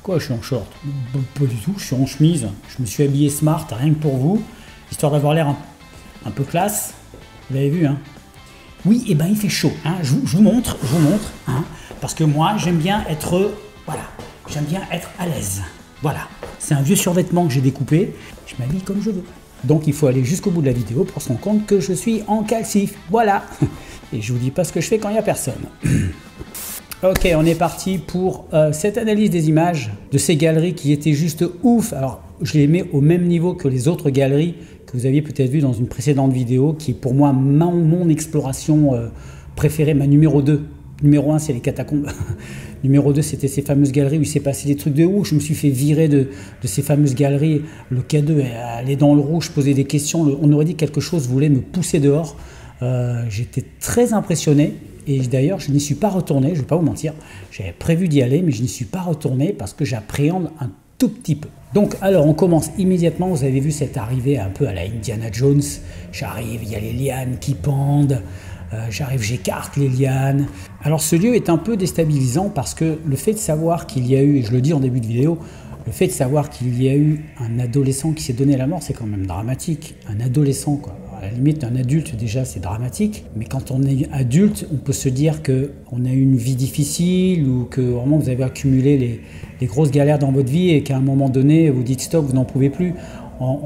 Quoi, je suis en short? Pas du tout, je suis en chemise. Je me suis habillé smart, rien que pour vous, histoire d'avoir l'air un peu classe. Vous l'avez vu, hein? Oui, et ben il fait chaud. Hein? Je vous montre, hein? Parce que moi, j'aime bien être, voilà, j'aime bien être à l'aise. Voilà, c'est un vieux survêtement que j'ai découpé. Je m'habille comme je veux. Donc il faut aller jusqu'au bout de la vidéo pour se rendre compte que je suis en calcif. Voilà. Et je vous dis pas ce que je fais quand il n'y a personne. Ok, on est parti pour cette analyse des images de ces galeries qui étaient juste ouf. Alors, je les mets au même niveau que les autres galeries que vous aviez peut-être vues dans une précédente vidéo, qui est pour moi mon exploration préférée, ma numéro 2. Numéro 1, c'est les catacombes. Numéro 2, c'était ces fameuses galeries où il s'est passé des trucs de ouf. Je me suis fait virer de ces fameuses galeries. Le K2 allait dans le rouge, posait des questions. On aurait dit que quelque chose voulait me pousser dehors. J'étais très impressionné. Et d'ailleurs, je n'y suis pas retourné, je ne vais pas vous mentir. J'avais prévu d'y aller, mais je n'y suis pas retourné parce que j'appréhende un tout petit peu. Donc, alors, on commence immédiatement. Vous avez vu cette arrivée un peu à la Indiana Jones. J'arrive, il y a les lianes qui pendent. J'arrive, j'écarte les lianes. Alors, ce lieu est un peu déstabilisant parce que le fait de savoir qu'il y a eu, et je le dis en début de vidéo, le fait de savoir qu'il y a eu un adolescent qui s'est donné la mort, c'est quand même dramatique. Un adolescent, quoi. À la limite, un adulte, déjà, c'est dramatique. Mais quand on est adulte, on peut se dire qu'on a eu une vie difficile ou que vraiment vous avez accumulé les grosses galères dans votre vie et qu'à un moment donné, vous dites stop, vous n'en pouvez plus.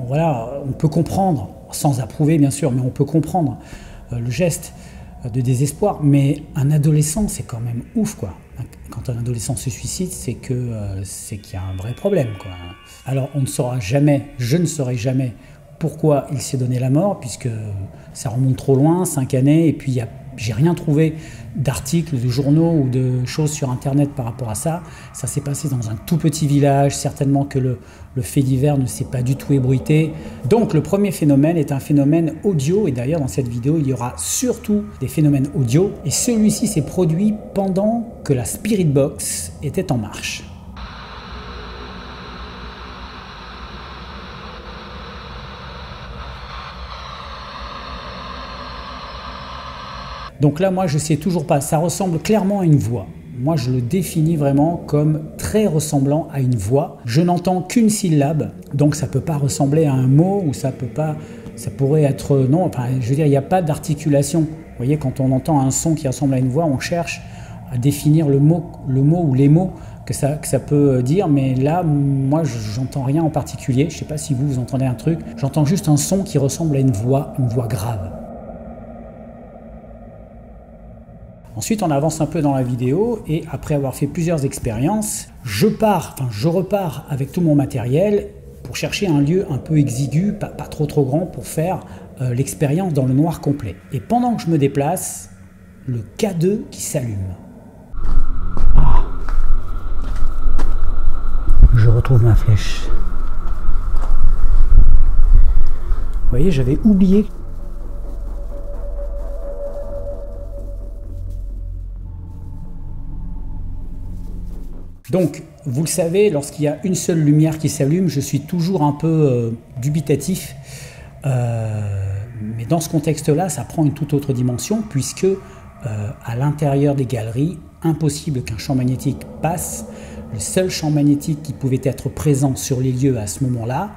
Voilà, on peut comprendre, sans approuver bien sûr, mais on peut comprendre le geste de désespoir. Mais un adolescent, c'est quand même ouf, quoi. Quand un adolescent se suicide, c'est qu'il y a un vrai problème, quoi. Alors, on ne saura jamais, je ne saurai jamais pourquoi il s'est donné la mort, puisque ça remonte trop loin, 5 années, et puis j'ai rien trouvé d'articles, de journaux ou de choses sur Internet par rapport à ça. Ça s'est passé dans un tout petit village, certainement que le fait divers ne s'est pas du tout ébruité. Donc le premier phénomène est un phénomène audio, et d'ailleurs dans cette vidéo, il y aura surtout des phénomènes audio, et celui-ci s'est produit pendant que la Spirit Box était en marche. Donc là, moi, je ne sais toujours pas. Ça ressemble clairement à une voix. Moi, je le définis vraiment comme très ressemblant à une voix. Je n'entends qu'une syllabe, donc ça ne peut pas ressembler à un mot ou ça pourrait être non. Enfin, je veux dire, il n'y a pas d'articulation. Vous voyez, quand on entend un son qui ressemble à une voix, on cherche à définir le mot ou les mots que ça peut dire. Mais là, moi, j'entends rien en particulier. Je ne sais pas si vous entendez un truc. J'entends juste un son qui ressemble à une voix grave. Ensuite, on avance un peu dans la vidéo et après avoir fait plusieurs expériences, je repars avec tout mon matériel pour chercher un lieu un peu exigu, pas trop grand, pour faire l'expérience dans le noir complet. Et pendant que je me déplace, le K2 qui s'allume. Ah. Je retrouve ma flèche. Vous voyez, j'avais oublié. Donc, vous le savez, lorsqu'il y a une seule lumière qui s'allume, je suis toujours un peu dubitatif. Mais dans ce contexte-là, ça prend une toute autre dimension, puisque à l'intérieur des galeries, impossible qu'un champ magnétique passe. Le seul champ magnétique qui pouvait être présent sur les lieux à ce moment-là,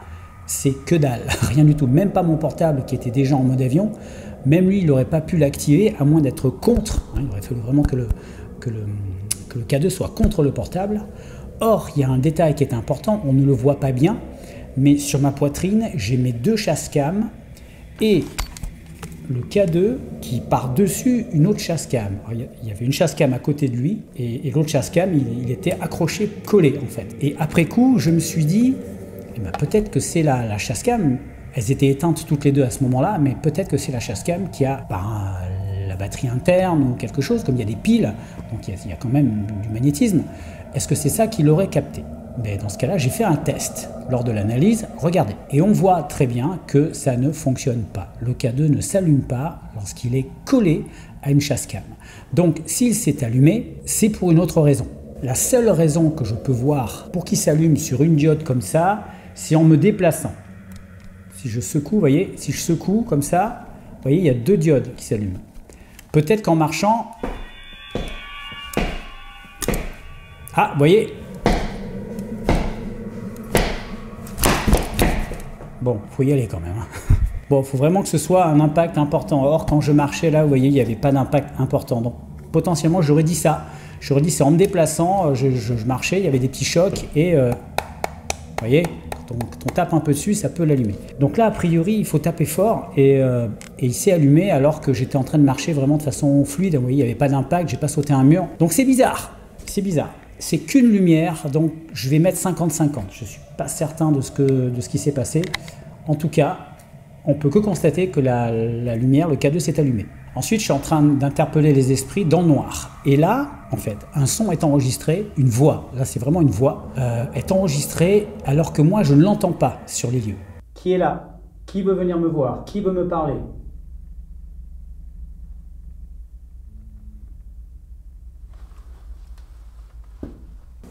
c'est que dalle, rien du tout. Même pas mon portable qui était déjà en mode avion, même lui, il n'aurait pas pu l'activer, à moins d'être contre. Il aurait fallu vraiment que le K2 soit contre le portable. Or, il y a un détail qui est important, on ne le voit pas bien, mais sur ma poitrine, j'ai mes 2 chasse-cam et le K2 qui par-dessus une autre chasse-cam. Il y avait une chasse-cam à côté de lui et l'autre chasse-cam, il était accroché, collé en fait. Et après coup, je me suis dit, eh ben, peut-être que c'est la chasse-cam. Elles étaient éteintes toutes les deux à ce moment-là, mais peut-être que c'est la chasse-cam qui a la batterie interne ou quelque chose, comme il y a des piles, donc il y a quand même du magnétisme. Est-ce que c'est ça qui l'aurait capté? Mais dans ce cas-là, j'ai fait un test lors de l'analyse, regardez. Et on voit très bien que ça ne fonctionne pas. Le K2 ne s'allume pas lorsqu'il est collé à une chasse-cam. Donc s'il s'est allumé, c'est pour une autre raison. La seule raison que je peux voir pour qu'il s'allume sur une diode comme ça, c'est en me déplaçant. Si je secoue, vous voyez, si je secoue comme ça, vous voyez, il y a 2 diodes qui s'allument. Peut-être qu'en marchant... Ah, vous voyez. Bon, il faut y aller quand même. Bon, il faut vraiment que ce soit un impact important. Or, quand je marchais là, vous voyez, il n'y avait pas d'impact important. Donc, potentiellement, j'aurais dit ça. J'aurais dit, c'est en me déplaçant, je marchais, il y avait des petits chocs et, vous voyez, quand on tape un peu dessus, ça peut l'allumer. Donc là, a priori, il faut taper fort et il s'est allumé alors que j'étais en train de marcher vraiment de façon fluide. Vous voyez, il n'y avait pas d'impact, j'ai pas sauté un mur. Donc c'est bizarre, c'est bizarre. C'est qu'une lumière, donc je vais mettre 50-50. Je ne suis pas certain de ce qui s'est passé. En tout cas, on peut que constater que la lumière, le K2 s'est allumé. Ensuite, je suis en train d'interpeller les esprits dans le noir. Et là, en fait, un son est enregistré, une voix, là c'est vraiment une voix, est enregistrée alors que moi je ne l'entends pas sur les lieux. Qui est là? Qui veut venir me voir? Qui veut me parler?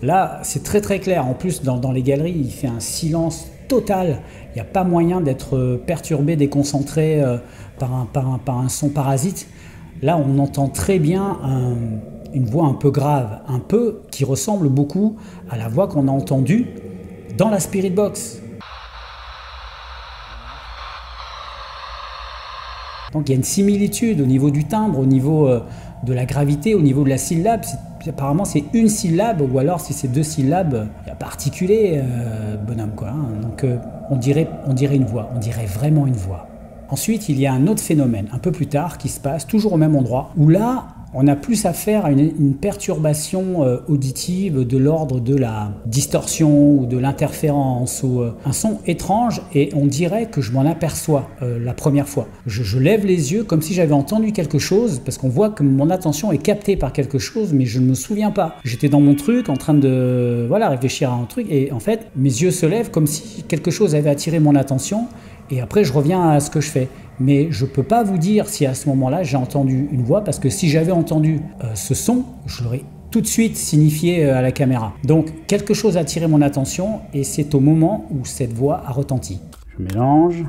Là, c'est très très clair. En plus, dans les galeries, il fait un silence total. Il n'y a pas moyen d'être perturbé, déconcentré par un son parasite. Là, on entend très bien une voix un peu grave, qui ressemble beaucoup à la voix qu'on a entendue dans la Spirit Box. Donc il y a une similitude au niveau du timbre, au niveau de la gravité, au niveau de la syllabe. Apparemment c'est une syllabe, ou alors si c'est 2 syllabes, il n'y a pas articulé, bonhomme quoi. Hein. Donc on dirait une voix, on dirait vraiment une voix. Ensuite il y a un autre phénomène, un peu plus tard, qui se passe toujours au même endroit, où là on a plus affaire à une perturbation auditive de l'ordre de la distorsion ou de l'interférence ou un son étrange, et on dirait que je m'en aperçois la première fois. Je lève les yeux comme si j'avais entendu quelque chose, parce qu'on voit que mon attention est captée par quelque chose, mais je ne me souviens pas. J'étais dans mon truc en train de réfléchir à un truc, et en fait mes yeux se lèvent comme si quelque chose avait attiré mon attention, et après je reviens à ce que je fais. Mais je ne peux pas vous dire si à ce moment-là j'ai entendu une voix, parce que si j'avais entendu ce son, je l'aurais tout de suite signifié à la caméra. Donc quelque chose a attiré mon attention, et c'est au moment où cette voix a retenti. Je mélange.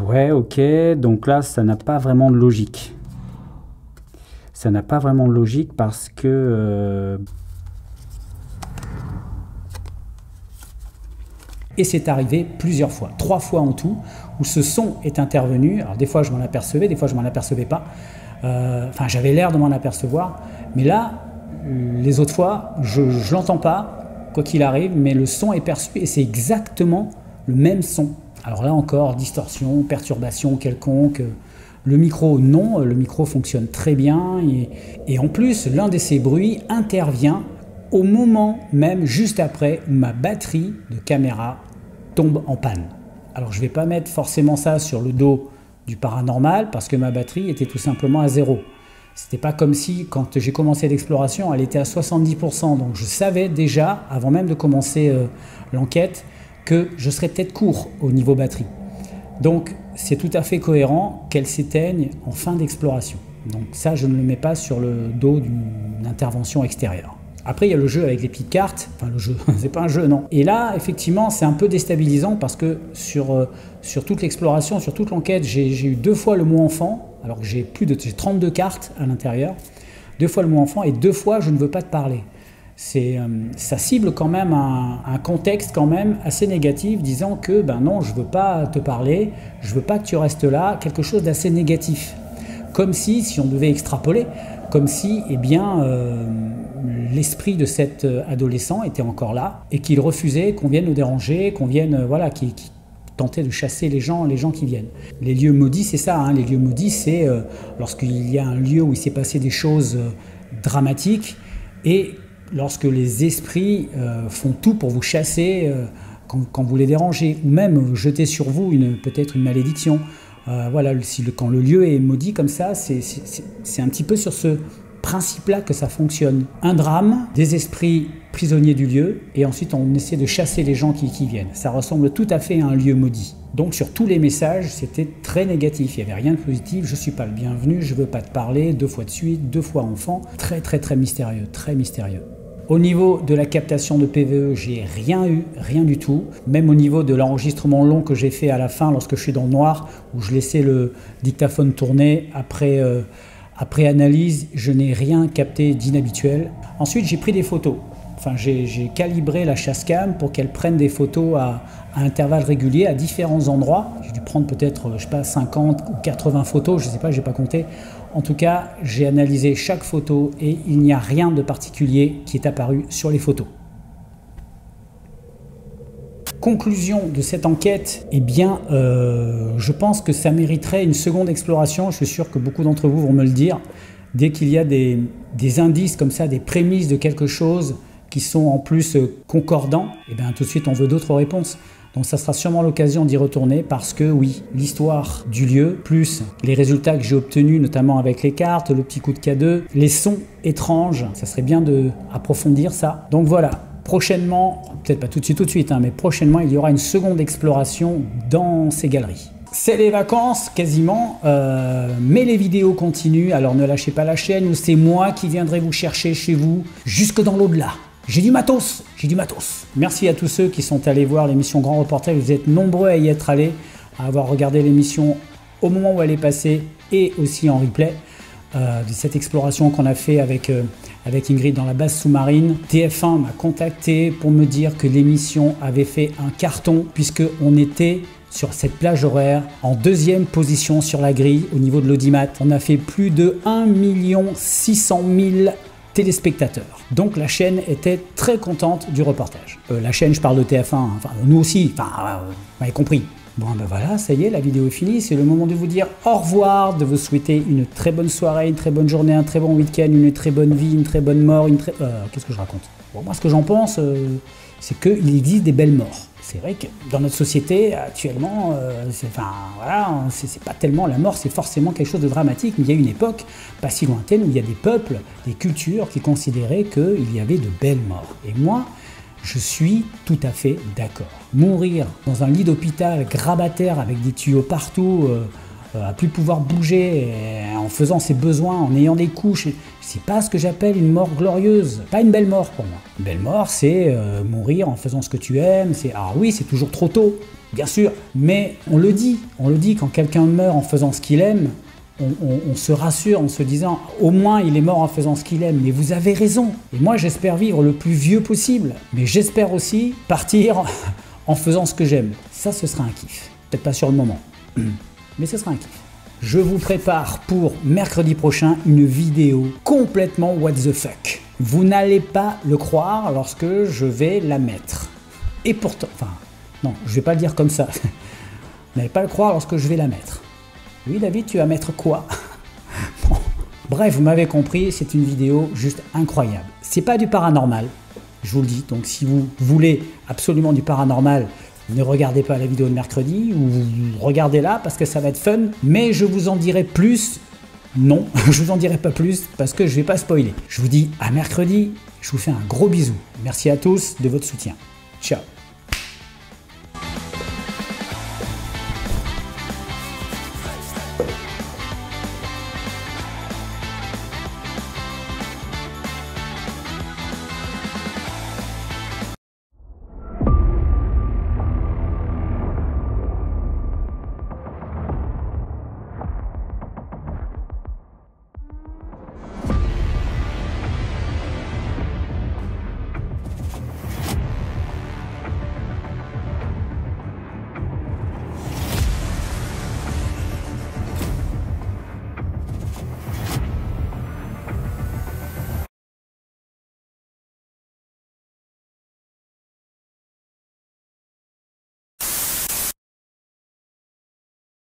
Ouais, ok, donc là ça n'a pas vraiment de logique. Ça n'a pas vraiment de logique parce que... Et c'est arrivé plusieurs fois, 3 fois en tout, où ce son est intervenu. Alors des fois je m'en apercevais, des fois je m'en apercevais pas. Enfin j'avais l'air de m'en apercevoir. Mais là, les autres fois, je l'entends pas, quoi qu'il arrive, mais le son est perçu et c'est exactement le même son. Alors là encore, distorsion, perturbation quelconque. Le micro, non, le micro fonctionne très bien. Et en plus, l'un de ces bruits intervient au moment même, juste après, où ma batterie de caméra tombe en panne. Alors je ne vais pas mettre forcément ça sur le dos du paranormal, parce que ma batterie était tout simplement à 0. C'était pas comme si, quand j'ai commencé l'exploration, elle était à 70%. Donc je savais déjà, avant même de commencer l'enquête, que je serais peut-être court au niveau batterie. Donc c'est tout à fait cohérent qu'elle s'éteigne en fin d'exploration. Donc ça, je ne le mets pas sur le dos d'une intervention extérieure. Après, il y a le jeu avec les petites cartes. Enfin, le jeu, c'est pas un jeu, non. Et là, effectivement, c'est un peu déstabilisant parce que sur toute l'exploration, sur toute l'enquête, j'ai eu 2 fois le mot enfant, alors que j'ai 32 cartes à l'intérieur. 2 fois le mot enfant et 2 fois je ne veux pas te parler. Ça cible quand même un contexte quand même assez négatif, disant que ben non, je veux pas te parler, je veux pas que tu restes là, quelque chose d'assez négatif. comme si on devait extrapoler, comme si l'esprit de cet adolescent était encore là et qu'il refusait qu'on vienne le déranger, qu'on vienne, qui tentait de chasser les gens qui viennent. Les lieux maudits, c'est ça, les lieux maudits, c'est lorsqu'il y a un lieu où il s'est passé des choses dramatiques et lorsque les esprits font tout pour vous chasser quand vous les dérangez, ou même jeter sur vous peut-être une malédiction. Quand le lieu est maudit comme ça, c'est un petit peu sur ce principe-là que ça fonctionne. Un drame, des esprits prisonniers du lieu, et ensuite on essaie de chasser les gens qui viennent. Ça ressemble tout à fait à un lieu maudit. Donc sur tous les messages, c'était très négatif. Il n'y avait rien de positif. Je ne suis pas le bienvenu, je ne veux pas te parler, 2 fois de suite, 2 fois enfant. Très très très mystérieux, très mystérieux. Au niveau de la captation de PVE, j'ai rien eu, rien du tout. Même au niveau de l'enregistrement long que j'ai fait à la fin, lorsque je suis dans le noir, où je laissais le dictaphone tourner, après analyse, je n'ai rien capté d'inhabituel. Ensuite, j'ai pris des photos. J'ai calibré la chasse cam pour qu'elle prenne des photos à intervalles réguliers, à différents endroits. J'ai dû prendre peut-être, 50 ou 80 photos, je ne sais pas, je n'ai pas compté. En tout cas, j'ai analysé chaque photo et il n'y a rien de particulier qui est apparu sur les photos. Conclusion de cette enquête, je pense que ça mériterait une seconde exploration. Je suis sûr que beaucoup d'entre vous vont me le dire. Dès qu'il y a des indices comme ça, des prémices de quelque chose qui sont en plus concordants, tout de suite on veut d'autres réponses. Donc ça sera sûrement l'occasion d'y retourner parce que oui, l'histoire du lieu, plus les résultats que j'ai obtenus, notamment avec les cartes, le petit coup de K2, les sons étranges, ça serait bien d'approfondir ça. Donc voilà, prochainement, peut-être pas tout de suite, mais prochainement il y aura une seconde exploration dans ces galeries. C'est les vacances quasiment, mais les vidéos continuent, alors ne lâchez pas la chaîne ou c'est moi qui viendrai vous chercher chez vous, jusque dans l'au-delà. J'ai du matos. Merci à tous ceux qui sont allés voir l'émission Grand Reportage. Vous êtes nombreux à y être allés, à avoir regardé l'émission au moment où elle est passée et aussi en replay. De cette exploration qu'on a fait avec Ingrid dans la base sous-marine. TF1 m'a contacté pour me dire que l'émission avait fait un carton puisqu'on était sur cette plage horaire en 2e position sur la grille au niveau de l'audimat. On a fait plus de 1 600 000 téléspectateurs. Donc la chaîne était très contente du reportage. La chaîne, je parle de TF1, nous aussi, vous m'avez compris. Bon voilà, ça y est, la vidéo est finie, c'est le moment de vous dire au revoir, de vous souhaiter une très bonne soirée, une très bonne journée, un très bon week-end, une très bonne vie, une très bonne mort, qu'est-ce que je raconte? Bon, moi ce que j'en pense, c'est qu'il existe des belles morts. C'est vrai que dans notre société actuellement, c'est pas tellement la mort, c'est forcément quelque chose de dramatique, mais il y a une époque pas si lointaine où il y a des peuples, des cultures qui considéraient qu'il y avait de belles morts. Et moi, je suis tout à fait d'accord. Mourir dans un lit d'hôpital grabataire avec des tuyaux partout, à plus pouvoir bouger, en faisant ses besoins, en ayant des couches, c'est pas ce que j'appelle une mort glorieuse. Pas une belle mort pour moi. Une belle mort, c'est mourir en faisant ce que tu aimes. Alors oui, c'est toujours trop tôt, bien sûr, mais on le dit quand quelqu'un meurt en faisant ce qu'il aime, on se rassure en se disant au moins il est mort en faisant ce qu'il aime. Mais vous avez raison. Et moi j'espère vivre le plus vieux possible, mais j'espère aussi partir en faisant ce que j'aime. Ça, ce sera un kiff. Peut-être pas sur le moment, mais ce sera un kiff. Je vous prépare pour mercredi prochain une vidéo complètement what the fuck. Vous n'allez pas le croire lorsque je vais la mettre. Et pourtant, non, je vais pas le dire comme ça. Vous n'allez pas le croire lorsque je vais la mettre. Oui David, tu vas mettre quoi? Bon. Bref, vous m'avez compris, c'est une vidéo juste incroyable. C'est pas du paranormal, je vous le dis. Donc si vous voulez absolument du paranormal, ne regardez pas la vidéo de mercredi ou regardez-la parce que ça va être fun. Mais je vous en dirai plus. Non, je vous en dirai pas plus parce que je vais pas spoiler. Je vous dis à mercredi, je vous fais un gros bisou. Merci à tous de votre soutien. Ciao.